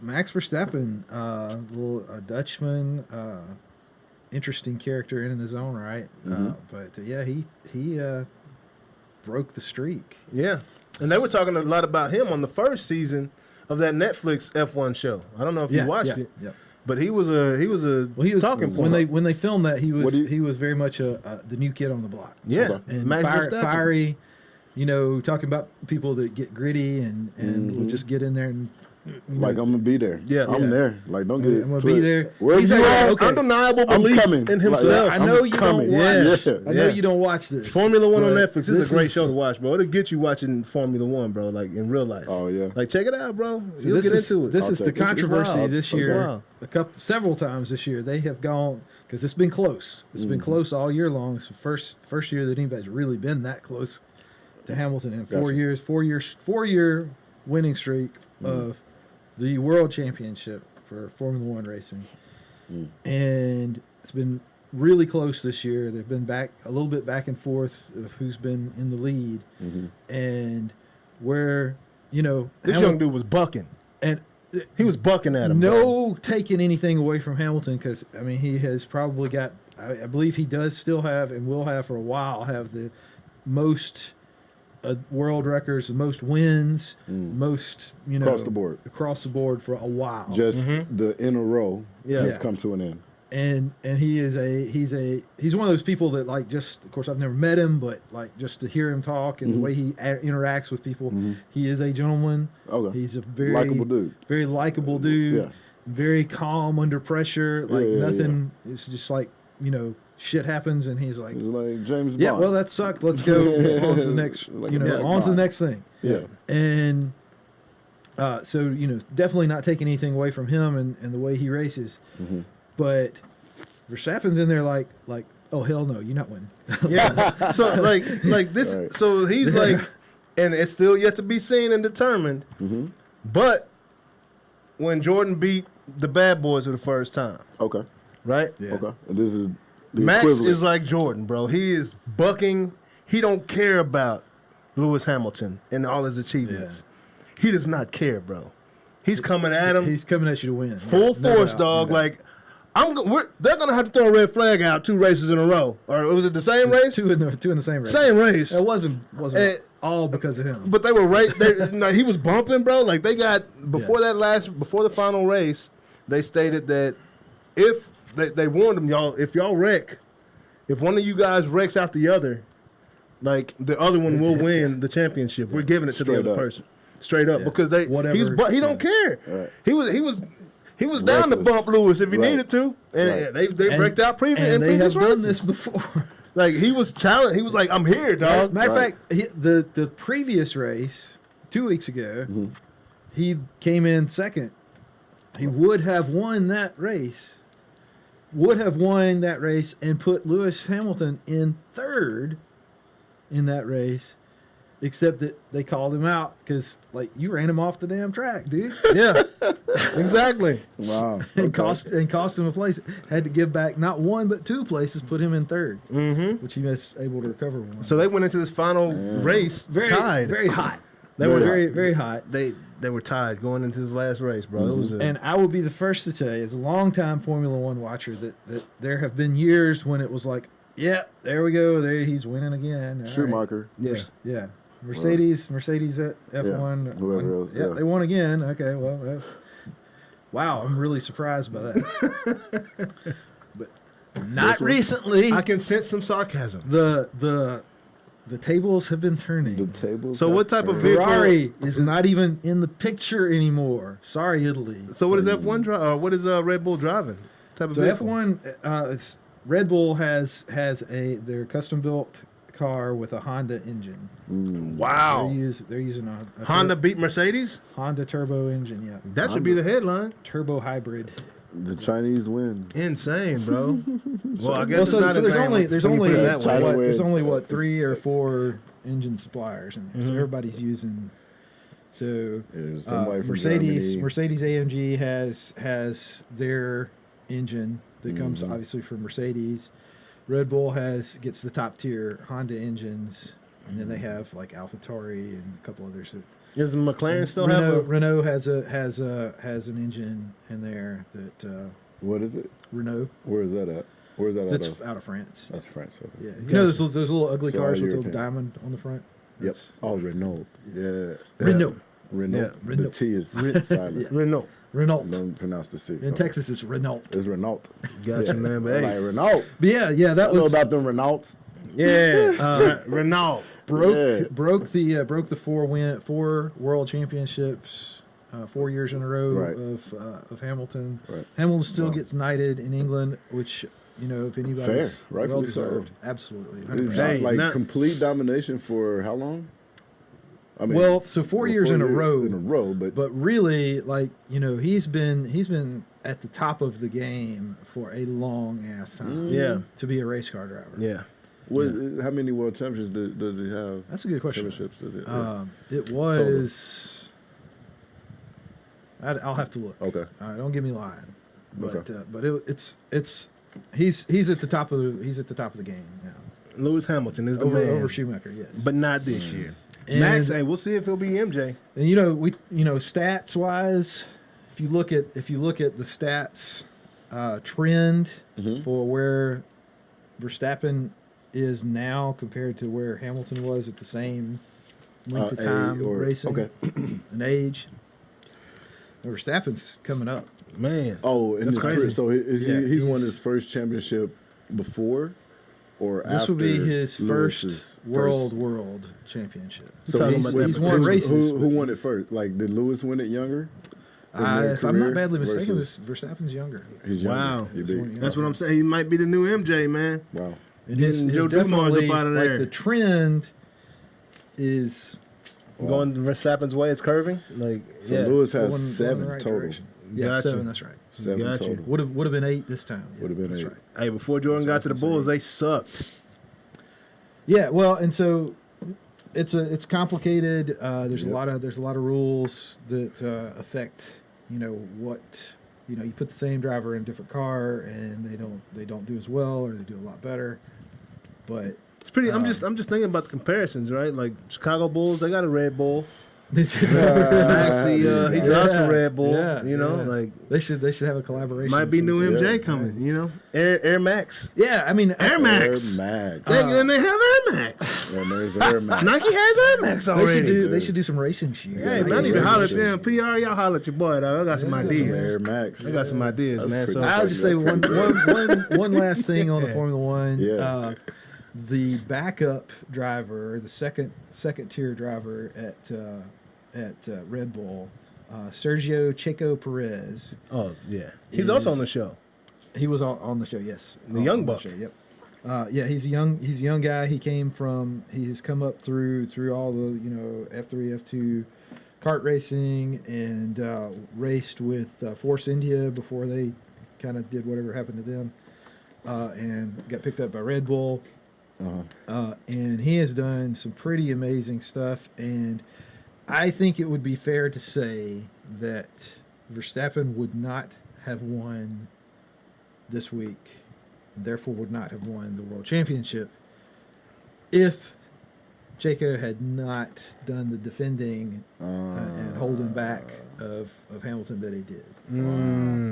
Max Verstappen, a Dutchman, interesting character in his own right. But yeah, he broke the streak. Yeah. And they were talking a lot about him on the first season of that Netflix F1 show. I don't know if you watched it. Yeah. But he was a talking point. when they filmed that he was very much the new kid on the block. Yeah. And Max Verstappen. fiery, talking about people that get gritty and will just get in there and Like, I'm gonna be there. Yeah. I'm there. Like, don't get it. I'm gonna twisted. be there. Wherever He's you like, are, okay. Undeniable I'm belief coming. in himself. I know you coming. don't watch. Yeah. I know Yeah. you don't watch this. Formula One on but Netflix. this It's a great is- show to watch, bro. It'll get you watching Formula One, bro, like in real life. Oh yeah. Like, check it out, bro. So You'll this get is, into it. This I'll is the check it. It's controversy wild. this It's year. wild. Several times this year they have gone because it's been close. It's been close all year long. It's the first year that anybody's really been that close to Hamilton in 4 Gotcha. years. 4-year winning streak of the World Championship for Formula One racing, and it's been really close this year. They've been a little bit back and forth of who's been in the lead, and where This young dude was bucking. and He was bucking at him. bro. no taking anything away from Hamilton because he has probably got. I believe he does still have and will have for a while have the most world records, the most wins, most across the board for a while. Just the in a row has Yeah. come to an end. And he's one of those people that like just of course I've never met him, but like just to hear him talk and the way he interacts with people, he is a gentleman. Okay. He's a very Likable dude. Yeah. very calm under pressure. Like Yeah. nothing. It's just like shit happens and he's like, It's like James Bond. yeah, well that sucked. Let's go on to the next. Like On to the next thing. Yeah. And so definitely not taking anything away from him and the way he races, but Verstappen's in there like oh hell no, you're not winning. Yeah. So like this. Right. So he's like, and it's still yet to be seen and determined. But when Jordan beat the bad boys for the first time, Okay. right? Yeah. Okay. And this is the Max equivalent. is like Jordan, bro. He is bucking. He don't care about Lewis Hamilton and all his achievements. He does not care, bro. He's coming at him He's coming at you to win. full No force, doubt, dog. no doubt. Like they're gonna have to throw a red flag out 2 races in a row, or was it the same race? two in the same race. Same race. It wasn't Eh, all because of him. But they were he was bumping, bro. Like they got before the final race, they stated that if they warned them, y'all, if y'all wreck, if one of you guys wrecks out the other, like the other one will win the championship. We're giving it to the Straight other up. person, straight up, Yeah. because he don't care. Right. He was down to Reckless. bump Lewis if he Right. needed to, and Right. they And- wrecked out in and they have previous done races. this before. Like he was challenged. He was like, "I'm here, dog." Matter of Right. fact, the previous race 2 weeks ago, he came in second. He would have won that race. And put Lewis Hamilton in third in that race, except that they called him out because like you ran him off the damn track, dude, Yeah, exactly. Wow. and Okay. cost him a place. Had to give back not one but 2 places, put him in third, which he was able to recover one. So they went into this final race very tied. very hot. They They were were very very hot. They were tied going into this last race, bro. It was And I will be the first to tell you, as a longtime Formula One watcher, that there have been years when it was like, yep, there we go, there he's winning again. All right. Schumacher. yeah. Mercedes at F1. Yeah, whoever else, Yeah, yeah. they won again. Okay, well, wow, I'm really surprised by that. But not recently. I can sense some sarcasm. The tables have been turning. The tables. So have what type of turned. vehicle- Ferrari is not even in the picture anymore. Sorry, Italy. So what is F1 what is Red Bull driving? Type of So vehicle? F1, Red Bull has their custom built car with a Honda engine. Wow. They're using a Honda beat Mercedes? Honda turbo engine. Yeah, That should be the headline. turbo hybrid. The Chinese win. Insane, bro. Well, I guess it's so not there's insane only when there's you only put it that way. China there's wins. only 3 or 4 engine suppliers, and so everybody's using Yeah, somebody from Mercedes Germany. AMG has their engine that comes obviously from Mercedes. Red Bull gets the top tier Honda engines, and then they have like AlphaTauri and a couple others. Does McLaren still Renault, have a... Renault has an engine in there that What is it? Renault. Where is that at? Where is that That's out of? out of France. That's France. Okay. Yeah, you know those little ugly So cars all with the little European. diamond on the front. Yep. That's- Oh, Renault. Yeah. Renault. Renault. Yeah. The Renault. T is silent. Renault. Renault. Don't pronounce the C. In Texas, it's Renault. It's Renault. Gotcha, man. But Like hey, Renault. But yeah, that I know was about them Renaults. yeah, Renault. broke the four world championships 4 years in a row Right. of Hamilton. Right. Hamilton still Wow. gets knighted in England, which if anybody's Fair, rightfully well deserved, so. absolutely. It's 100%. Hey, like not- complete domination for how long? I Well, so 4 years in a row. In a row, but really, he's been at the top of the game for a long ass time. Yeah. To be a race car driver. Yeah. how many world championships does he have? That's a good question. Championships does it? It was. I'll have to look. Okay. Don't get me lying. But Okay. he's at the top of the game now. Lewis Hamilton is the Over, man. over Schumacher, yes. But not this year. And- Max, hey, we'll see if he'll be MJ. And stats wise, if you look at the stats trend for where Verstappen is now compared to where Hamilton was at the same length of time racing Okay. and age, Verstappen's coming up. Man. Oh, in That's his crazy. career. So Yeah, he's won he's- his first championship before or after? This would be his Lewis's first world championship. So talking he's, about he's that won races. Who but won it he's- first? Like, did Lewis win it younger? in their If I'm not career badly mistaken, versus- Verstappen's younger. He's younger. Wow. He He's big. one younger. That's what I'm saying. He might be the new MJ, man. Wow. And Getting Joe Dumars definitely, up outta there. the trend is Going Verstappen's way, it's curving. Like, So yeah. Lewis has going in the 7 right total. direction. Yeah, Gotcha. 7. That's right. 7 Got you. total. Would have been 8 this time. Yeah, Would have been that's 8. right. Hey, before Jordan That's got to the what I'm Bulls, saying. they sucked. Yeah, well, and so it's complicated. There's Yep. a lot of rules that affect what you put the same driver in a different car and they don't do as well or they do a lot better. But It's pretty. I'm just thinking about the comparisons, right? Like Chicago Bulls, they got a Red Bull. Max, he drives for Red Bull. Yeah, like they should have a collaboration. might be new Yeah. MJ coming. Air Max. Yeah, I mean Air Max. Air Max. And they have Air Max. And there's Air Max. Nike has Air Max They already. should do some racing shoes. Hey, Nike man, I need to has holler at racing them. PR, y'all holler at your boy, dog. I got some Yeah, Some ideas. Air Max. I got some ideas, That's man. pretty So I'll just say one last thing on the Formula One. Yeah. The backup driver, the second tier driver at Red Bull, Sergio Checo Perez. oh yeah, he's also on the show. He was on the show. Yes, The young on buck. show, yep. Yeah, he's a young guy. He's come up through all the F3, F2 kart racing and raced with Force India before they kind of did whatever happened to them, and got picked up by Red Bull. And he has done some pretty amazing stuff. And I think it would be fair to say that Verstappen would not have won this week, therefore would not have won the World Championship if Checo had not done the defending and holding back of Hamilton that he did.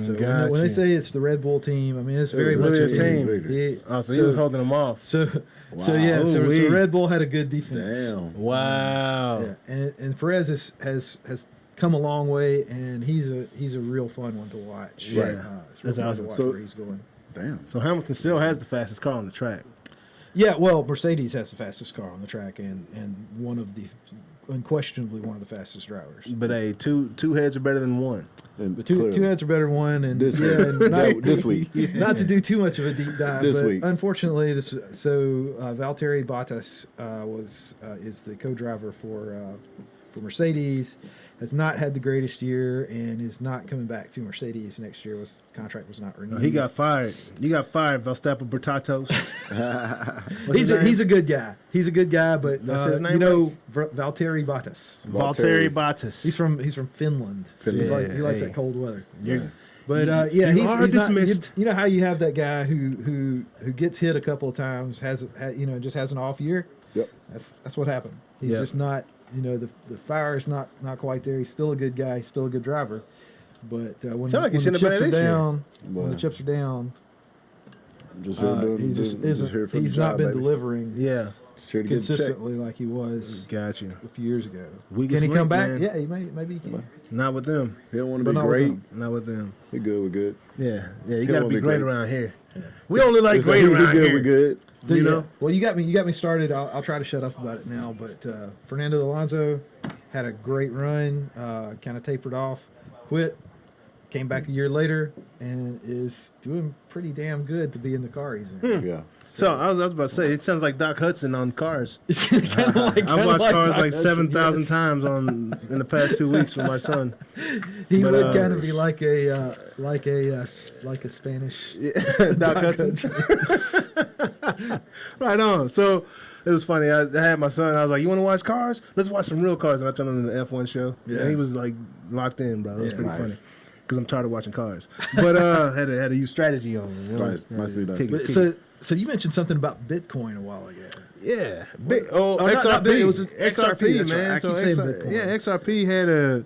So when they say it's the Red Bull team, I mean it's very much really a team. Yeah. He was holding them off. So Wow. so Ooh-wee. Red Bull had a good defense. Damn. Wow. Yeah, and Perez has come a long way, and he's a real fun one to watch. Right. It's real That's fun awesome. to watch So- where he's going. Damn. So Hamilton still has the fastest car on the track. Yeah, well, Mercedes has the fastest car on the track, and unquestionably one of the fastest drivers. But hey, two heads are better than one. And But two clearly. heads are better than one, and This yeah, week. and not, This week. not to do too much of a deep dive. This but week. unfortunately, Valtteri Bottas is the co-driver for Mercedes. has not had the greatest year and is not coming back to Mercedes next year. Contract was not renewed. He got fired. You got fired, Verstappen Bertatos. He's a good guy. He's a good guy, but That's his name, you know, Valtteri Bottas. Valtteri Bottas. He's from Finland. So he's Yeah, like he likes hey. that cold weather. You're- But You he's are not- dismissed. you know how you have that guy who gets hit a couple of times, just has an off year. Yep. That's what happened. He's Yeah. just not. The fire is not quite there. He's still a good guy. He's still a good driver. But when, Sound like he when the shouldn't have chips been are there this year. down, when the Well, chips are down, just here doing, he just isn't. here for the He's not job, been baby. delivering Yeah, Just here to get the check. consistently like he was got you. a few years ago. Weakest Can he come link, back? man. Yeah, maybe he can. Not with them. He don't want to But be not with great. him. Not with them. We good. We good. Yeah. You He got to won't be be great great. around here. We only like It's like, great we around good. here. We good. You know? Well, you got me started. I'll try to shut up about it now. But Fernando Alonso had a great run. Kind of tapered off, quit, came back a year later, and is doing pretty damn good to be in the car he's in. Yeah. So I was about to say, it sounds like Doc Hudson on Cars. It's kind of like I've watched Cars Doc like Hudson, 7,000 yes. times in the past 2 weeks with my son. He But, would kind of be like a Spanish. Doc Hudson. Right on. So it was funny. I had my son. I was like, "You want to watch Cars? Let's watch some real cars." And I turned on the F1 show. Yeah. And he was like locked in, bro. It was Yeah, pretty nice. funny. Because I'm tired of watching Cars. But had to use strategy on it. You know? Nice. Nicely done. Kick it, But kick it. so you mentioned something about Bitcoin a while ago. Yeah. Big, oh, not XRP. big, it was XRP, XRP, that's man. right. I So keep saying XR Bitcoin. yeah, XRP had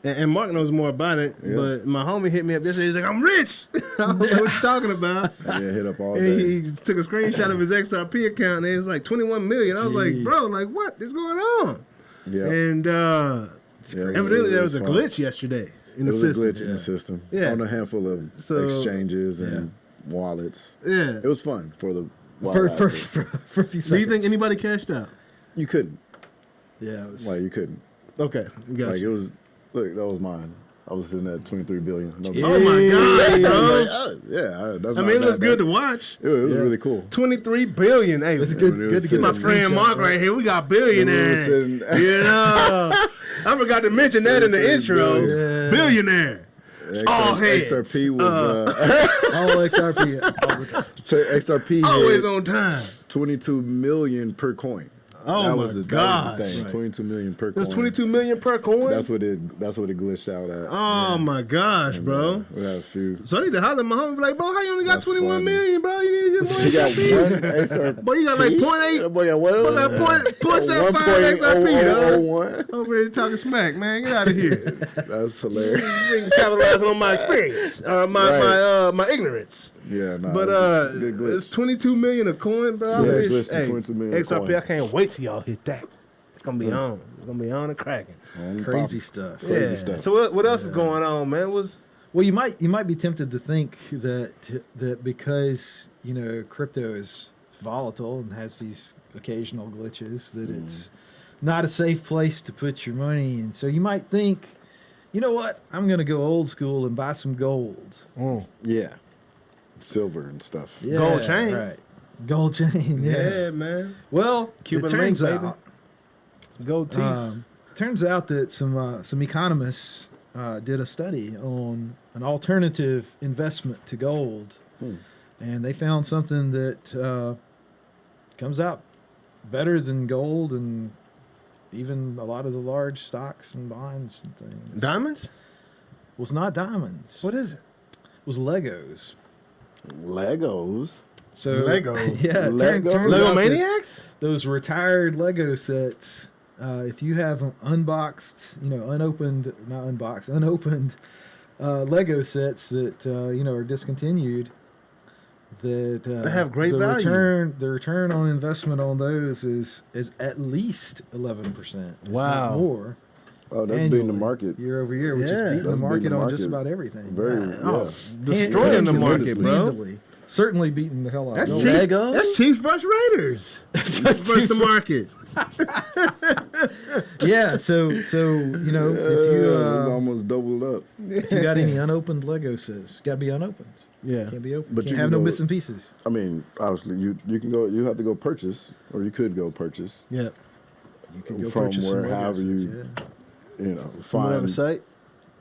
and Mark knows more about it, Yeah. but my homie hit me up yesterday. He's like, I'm rich. I don't know what you're talking about. Yeah, hit up all And day. he took a screenshot of his XRP account, and it was like 21 million. I was like, Jeez. bro, like, what is going on? Yeah. And Yeah, it evidently there was a fun. glitch yesterday in It the was system. a glitch in the system. Yeah. On a handful of So- exchanges and wallets. Yeah. It was fun for the while Oh, it For lasted. a few seconds. Do you think anybody cashed out? You couldn't. Yeah, it was. Like you couldn't. Okay, got Like it you. was. Look, that was mine. I was sitting at 23 billion. No, Oh my God, yeah, bro. yeah, that's I not mean, it that looks good to bad. watch. It was Yeah. really cool. 23 billion. Hey, It's Yeah, good. when it Good was to see get my sitting- the friend screenshot, Mark right here. We got billionaire. Sitting- You know, I forgot to mention that in the intro. Yeah. Billionaire. All heads. XRP was All XRP all the time. so XRP Always had on time. 22 million per coin. Oh that my was the, gosh. That was the thing. Right. 22 million per It was coin. 22 million per coin. That's what it glitched out at. Oh my gosh, bro. We had a few. So I need to holler at my homie, be like, bro, how you only got That's 21 funny. million, bro? You need to get more She got XRP. one XRP. Boy, you got like 0.8. Boy, got what? Boy, got point 75 XRP, dog. 1.0001. Over here talking smack, man. Get out of here. That's hilarious. Freaking capitalizing on my experience, my ignorance. Yeah, no. But it's a good glitch. it's 22 million a coin, bro. I Yeah, wish- glitch to 22 million a XRP, coin. I can't wait till y'all hit that. It's gonna be on. It's gonna be on and cracking. Crazy stuff. Crazy Yeah. stuff. So what else is going on, man? Well, you might be tempted to think that because crypto is volatile and has these occasional glitches that it's not a safe place to put your money in. So you might think, you know what? I'm going to go old school and buy some gold. Yeah. Silver and stuff. Yeah, Gold chain. right? Gold chain. Yeah. Yeah, man. Well, Cuban it turns link, baby. out. Gold teeth. Turns out that some economists did a study on an alternative investment to gold, and they found something that comes out better than gold and even a lot of the large stocks and bonds and things. Diamonds? Was not diamonds. What is it? It was Legos. Legos. So Lego. yeah, Lego? turns Lego out that Maniacs? those retired Lego sets. If you have an unboxed, unopened Lego sets that are discontinued, that They have great the value. The return on investment on those is at least 11%. Wow. Not more. Oh, that's beating the annually, market. year over year, which Yeah. is beating That's the beating market the on just market about everything. Very, Oh, yeah. destroying the market, tremendously. bro. Handily. Certainly beating the hell out That's of cheap. gold. Legos? That's Chiefs versus Raiders. versus the market. Yeah, so if It's you almost doubled up. if you got any unopened Lego sets, got to be unopened. Yeah. Can't be open. But Can't you have can no go- missing pieces. I mean, obviously, you can go. You have to go purchase, or you could go purchase Yeah. You can go from purchase some where, Lego however sets, you. yeah. from whatever find. site.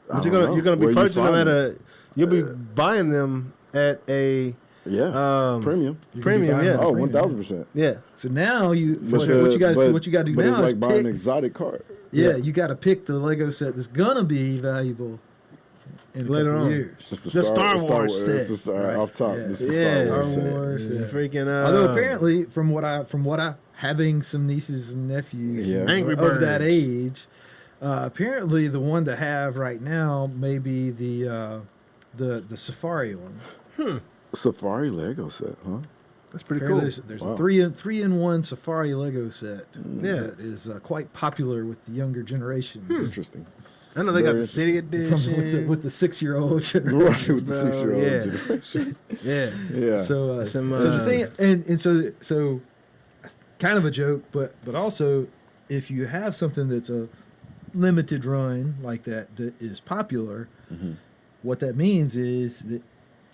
I But don't you're know gonna be where you purchasing them find at you'll be buying them at a premium. premium, yeah. Oh, 1,000%. Yeah. So now what you got to do But now it's like is buying pick. an exotic car. Yeah, you got to pick the Lego set that's gonna be valuable in a Later couple on. years. It's The Star Wars It's set. the Star, Right. off top. Yeah. It's the Yeah. Star Wars Star set. Wars. Yeah, Yeah. freaking Although apparently, from what I having some nieces and nephews Yeah. Angry of that Birds. age, apparently the one to have right now may be the Safari one. Safari Lego set, huh? that's pretty Apparently cool. There's Wow. a three in one Safari Lego set Yeah. that is quite popular with the younger generations. Interesting. I know they got Very the city From, edition. with the 6-year-old generation. Right, with the Bro, 6-year-old yeah. generation. yeah. Yeah. So, Some, so the thing, and so kind of a joke, but also if you have something that's a limited run like that is popular, what that means is that,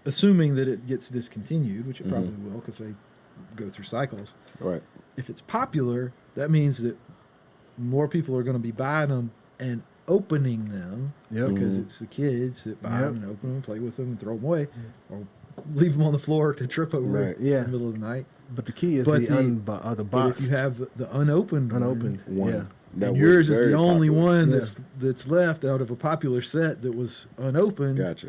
assuming that it gets discontinued, which it probably will because they go through cycles. Right. If it's popular, that means that more people are going to be buying them and opening them Yep. because it's the kids that buy Yep. them and open them, play with them, and throw them away, or leave them on the floor to trip over Right. Yeah. in the middle of the night. But the key is But the But box. if you have the unopened, unopened. One. Yeah. That and was yours is very the only popular. one Yeah. that's left out of a popular set that was unopened, Gotcha.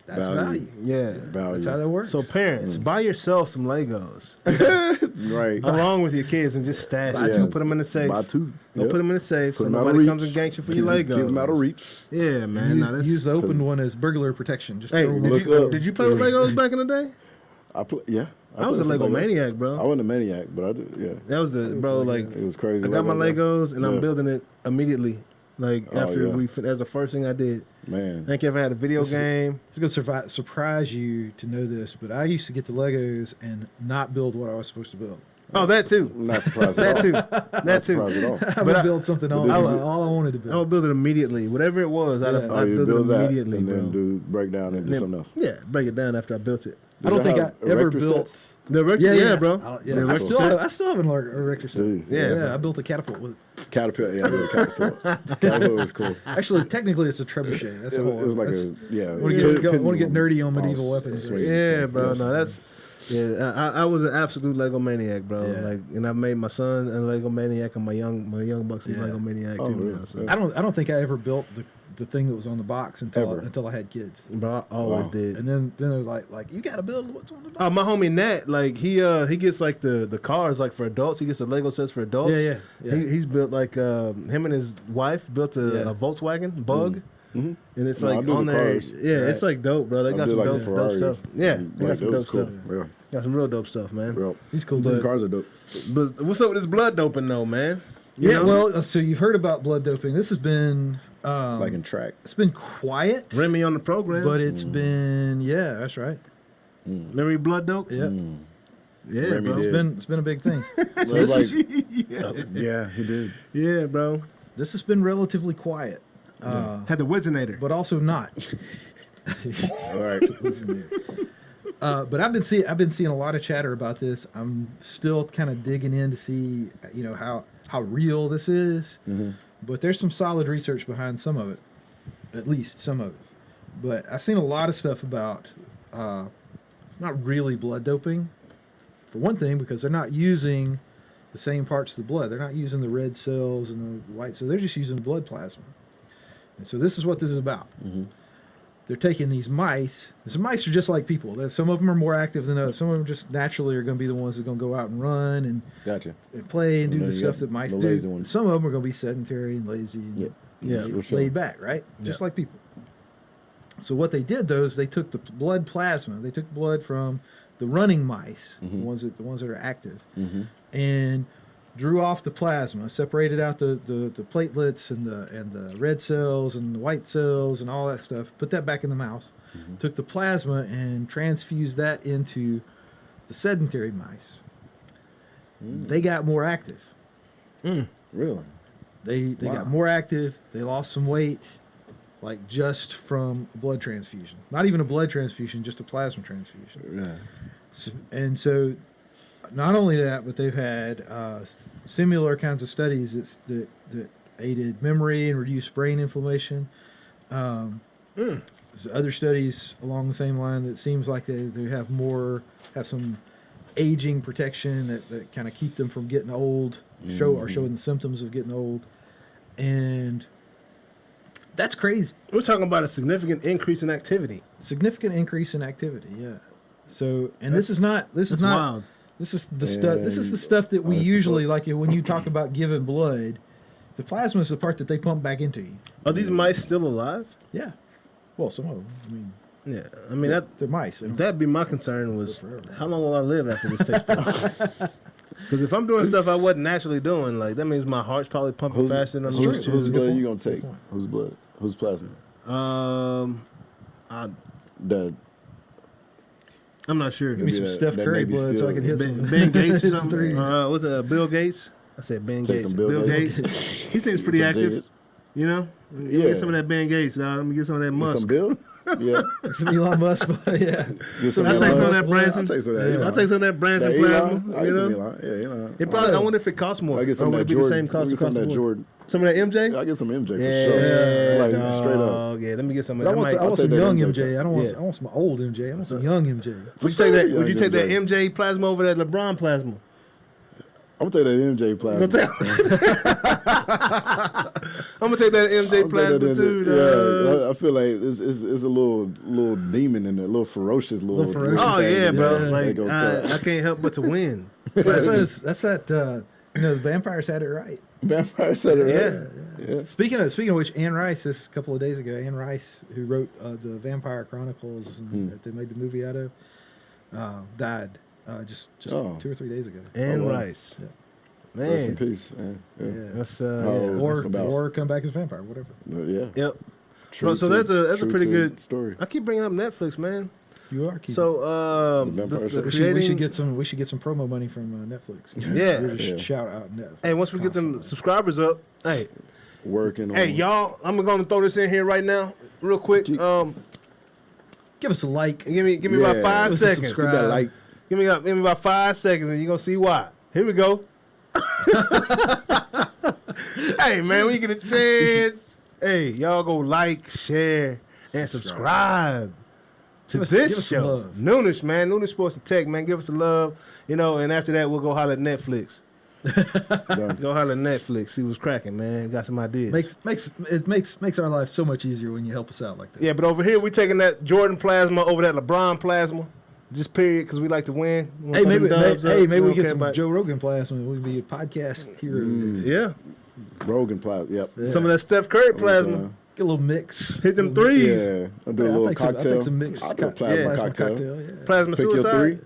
that's Value. value. Yeah. Value. That's how that works. So parents, buy yourself some Legos Right. along with your kids and just stash Buy it. two. Put them in the safe. Buy two. Go put them in the safe so Put 'em out of nobody comes reach. and ganks you for your Keep Legos. them out of reach. Yeah, man. use, use the opened one as burglar protection. Just Hey, throw 'em look on- up. did you play with Legos back in the day? Yeah. I was a played Lego some Legos. maniac, bro. I wasn't a maniac, but I did. Yeah. That was the bro. Like It was crazy. I got my Legos and I'm Yeah. building it immediately. Like Oh, after yeah. that's the first thing I did. Man. I think if I had a video This is- game. It's going to surprise you to know this, but I used to get the Legos and not build what I was supposed to build. Oh, that too. I'm not surprised That at too. all. That Not too. surprised at all. I would build something But all, did you all, do- all I wanted to I build. would build it immediately. Whatever it was, Yeah. I'd Oh, you build build it that immediately, and bro. then do break down into Then- something else. Yeah, break it down after I built it. I don't Did think y'all I have ever erector built. sets? The erector, yeah, bro. Yeah, The I erector still set. have an erector set. Dude. Yeah. I built a catapult with it. Caterpillar, yeah, the caterpillar. Caterpillar was cool. Actually, technically, it's a trebuchet. That's It a whole. was like that's, a, yeah. Want to get nerdy on medieval weapons? Sweet. Yeah, bro. Yes. No, that's I was an absolute Lego maniac, bro. Yeah. Like, and I made my son a Lego maniac, and my young bucks a Yeah. Lego maniac Oh, too. really? Now, so. Yeah. I don't think I ever built the thing that was on the box until I had kids. Bro, I always Wow. did. And then it was like you got to build what's on the box. Oh, my homie Nat, like he gets like the cars like for adults. He gets the Lego sets for adults. Yeah. He's built like him and his wife built Yeah. a Volkswagen Bug, Mhm. and it's No, I like do on the there. cars. Yeah, Right. it's like dope, bro. They I got did some like a dope Ferrari. stuff. Yeah, they got Like, some it was dope cool. stuff. Yeah. Got some real dope stuff, man. Well, He's cool, the dude. cars are dope. But what's up with this blood doping though, man? You Yeah, know? well, so you've heard about blood doping. This has been Like in track. it's been quiet, Remy on the program. but it's been that's right. Remember he blood dope? Yeah, Yeah, Remy bro. did. it's been a big thing. So Well, this like, is yeah, he did. Yeah, bro. this has been relatively quiet, Had the Wizinator. but also not. All right. But I've been seeing a lot of chatter about this. I'm still kind of digging in to see how real this is. But there's some solid research behind some of it, at least some of it. But I've seen a lot of stuff about it's not really blood doping, for one thing, because they're not using the same parts of the blood. They're not using the red cells and the white cells. They're just using blood plasma. And so this is what this is about. They're taking these mice. These mice are just like people. Some of them are more active than others. Some of them just naturally are going to be the ones that are going to go out and run and Gotcha. play and do And then the you stuff got that mice the do. lazy ones. Some of them are going to be sedentary and lazy and Yeah. For sure. laid back, right? Just like people. So what they did though is they took the blood plasma. They took blood from the running mice, the ones that are active, and drew off the plasma, separated out the platelets and the red cells and the white cells and all that stuff. Put that back in the mouse. Took the plasma and transfused that into the sedentary mice. They got more active. Really? They got more active. They lost some weight, like just from a blood transfusion. Not even a blood transfusion, just a plasma transfusion. Yeah. So, not only that, but they've had similar kinds of studies that aided memory and reduced brain inflammation. There's other studies along the same line that seems like they have some aging protection that kind of keep them from getting old, showing the symptoms of getting old. And that's crazy. We're talking about a significant increase in activity. Significant increase in activity, yeah. So, and this is not wild. This is the stuff that we usually like when you talk about giving blood. The plasma is the part that they pump back into you. Are these mice still alive? Yeah. Well, some of them. I mean, yeah. I mean, they're mice. That'd be my concern was how long will I live after this takes place? Because if I'm doing stuff I wasn't naturally doing, like that means my heart's probably pumping faster than I'm used to. Whose blood you gonna take? Whose blood? Whose plasma? I'm not sure. Give me some Steph Curry blood so I can hit some Ben Gates or some something. threes. What's it? Bill Gates? I said Ben Take Gates. some Bill Bill Gates. Gates. He seems pretty active. Genius. You know? Let me Yeah. get some of that Ben Gates. Let me get some of that Musk. Some Bill? Yeah. Some Elon Musk, yeah. Get some I'll take some of that Elon. Branson. I'll take some of that. I'll take some of that Branson That plasma. Elon. I You get some know? Elon. Yeah, Elon. It probably, I wonder if it costs more. I get Or some would of it that be Jordan. the same cost I get across some of the that board? Jordan. Some of that MJ? I get some MJ for Yeah, sure. Like dog. straight up. Yeah, let me get some of But that. I want some take that young MJ. MJ. I don't want Yeah. I want some old MJ. I want some young MJ. Would you take that? Yeah, Would you take that MJ. MJ plasma over that LeBron plasma? I'm gonna take that MJ plasma. I'm gonna take that MJ plasma too. Dog. Yeah, I feel like it's a little demon in there, a little ferocious little. Oh yeah, bro. Yeah. Like They go I can't help but to win. That's that. The vampires had it right. Vampire said it right. Yeah. Yeah. Speaking of which, Anne Rice, this a couple of days ago, Anne Rice, who wrote the Vampire Chronicles that they made the movie out of, died just Oh. 2 or 3 days ago. And Oh, wow. Rice, Yeah. Rest in man. peace. Yeah. That's Or come back as a vampire, whatever. Yeah. Yep. True so to- that's a true pretty to good story. I keep bringing up Netflix, man. You are keeping. So It's a vampire show. we creating, should get some promo money from Netflix. Yeah. Really Yeah. shout out Netflix. hey, once we get them constantly. subscribers up, hey, Working on. hey, y'all, I'm gonna throw this in here right now, real quick. Gee. Give us a like. Give me about Yeah. 5 Give us a seconds. subscribe. You better like. Give me about 5 seconds, and you're gonna see why. Here we go. Hey, man, when you get a chance, hey, y'all go like, share, and subscribe to Give us this some show. love. Noonish, man. Noonish Sports and Tech, man. Give us a love, and after that, we'll go holler at Netflix. Done. Go holler at Netflix. See what's cracking, man. Got some ideas. Makes our life so much easier when you help us out like that. Yeah, but over here, we taking that Jordan plasma over that LeBron plasma. Just period, because we like to win. We wanna Hey, put maybe them dubs up. we don't get care some about- Joe Rogan plasma. We'd be a podcast hero. Yeah. Rogan plasma. Yep. Yeah. Some of that Steph Curry plasma. Get a little mix. Hit them threes. Yeah. I'll do a I'll little take some- I'll cocktail. take some mixed I'll do a co- plasma yeah. cocktail. Yeah. Plasma Pick your suicide. three.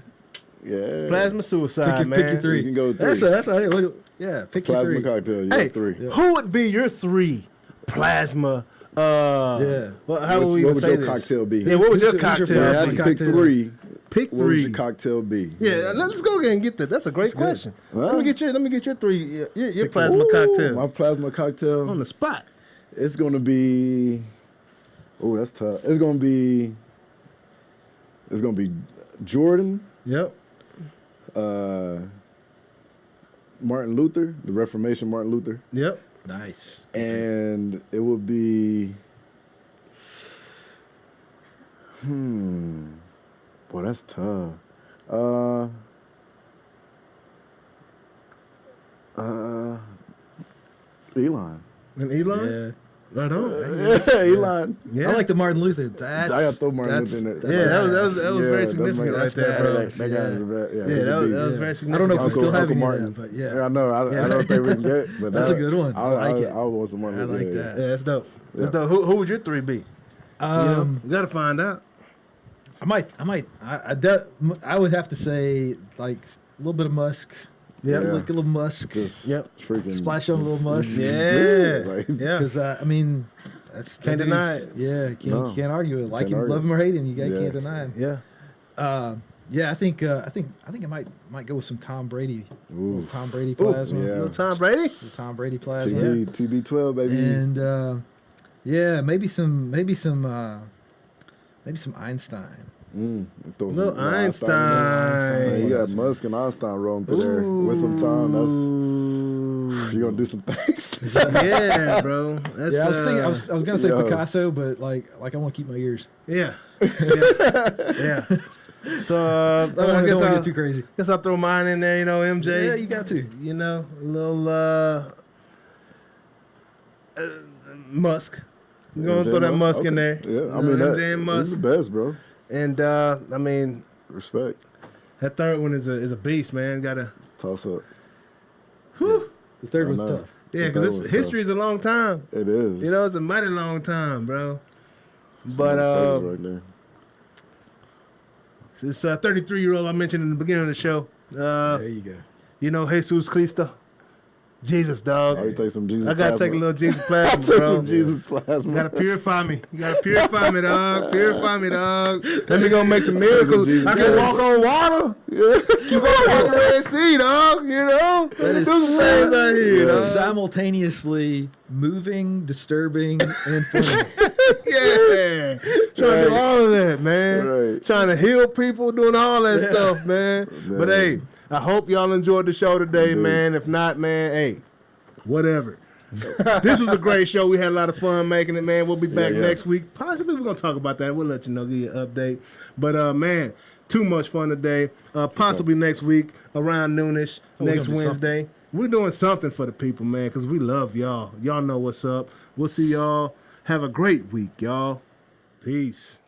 Yeah. Plasma suicide, man. Pick your three. You can go with That's three. pick your Plasma three. cocktail. You Hey, got three. Yeah. who would be your three plasma? Yeah. Well, how would we What even would say your this? cocktail be? Yeah, what would your Who's your cocktail Yeah, I plasma had be? to pick cocktail? three. Pick What would three. your cocktail be? Yeah, let's go ahead and get that. That's a great question. Huh? Let me get your three. Your plasma Ooh, cocktail My plasma cocktail. on the spot. It's gonna be. Oh, that's tough. It's gonna be Jordan, Yep. Martin Luther, the Reformation Martin Luther, Yep. Nice. and it would be. Boy, that's tough. Elon. And Elon. Yeah. Right on. Elon. Yeah. I like the Martin Luther. That's I got to throw Martin Luther in there. Yeah, that was Yeah, very that's significant right that's there, bad. bro. That guy is a bad. Yeah, Yeah, he's a that beast. was very significant. I don't know if we Uncle- still have Uncle any Martin. of that, but Yeah, yeah. I know. I don't think we can get it, but That's a good one. I like it. I want some Martin I Luther. like yeah. that. Yeah, that's dope. That's dope. Who would your three be? We gotta find out. I would have to say like a little bit of musk. Yeah. Like a little musk. Just Yep. freaking Splash on a little musk. Yeah. good. Like, Yeah. Because I mean, that's Can't that deny dude's- it. Yeah, No. you can't argue it. Like Can't him, argue. love him or hate him, you Yeah. can't deny him. Yeah. Yeah, I think I might go with some Tom Brady. Ooh. Tom Brady plasma. yeah. Little Tom Brady. The Tom Brady plasma. TB12, baby. And yeah, maybe some Einstein. Throw Little some Einstein. Man, you got Musk and Einstein rolling through there with some time. That's you're gonna do some things. Yeah, bro. That's, Yeah, I was thinking. I was gonna say yo. Picasso, but like I want to keep my ears. Yeah. Yeah. So I I don't guess want to I'll get too crazy. throw mine in there. You know, MJ. Yeah, you got to. You know, a little Musk. We're gonna throw that Musk in there. Yeah, I mean MJ and that's the Musk. best, bro. And I mean, Respect. that third one is a beast, man. Gotta. It's a toss up. Whew. The third I one's know. tough. Yeah, The third because one's history is a long time. It is. You know, it's a mighty long time, bro. Some But motherfuckers right there. this 33-year-old I mentioned in the beginning of the show. There you go. You know, Jesus Cristo. Jesus, dog. Oh, you take some Jesus I gotta plasma. take a little Jesus Take plasma, bro. some Jesus You plasma. gotta purify me. You gotta purify me, dog. Purify me, dog. Let me go make some miracles. Jesus I can Christ. walk on water. Yeah. Keep on the Red Sea, dog. You know? That is Do some things out here, dog. simultaneously moving, disturbing, and funny. Yeah. Trying to do all of that, man. Right. Trying to heal people, doing all that stuff, man. Man. But hey, I hope y'all enjoyed the show today, Dude. man. If not, man, hey, whatever. This was a great show. We had a lot of fun making it, man. We'll be back Yeah. next week. Possibly we're gonna talk about that. We'll let you know, give you an update. But man, too much fun today. Possibly next week around noonish, we're next gonna do Wednesday. We're doing something for the people, man, because we love y'all. Y'all know what's up. We'll see y'all. Have a great week, y'all. Peace.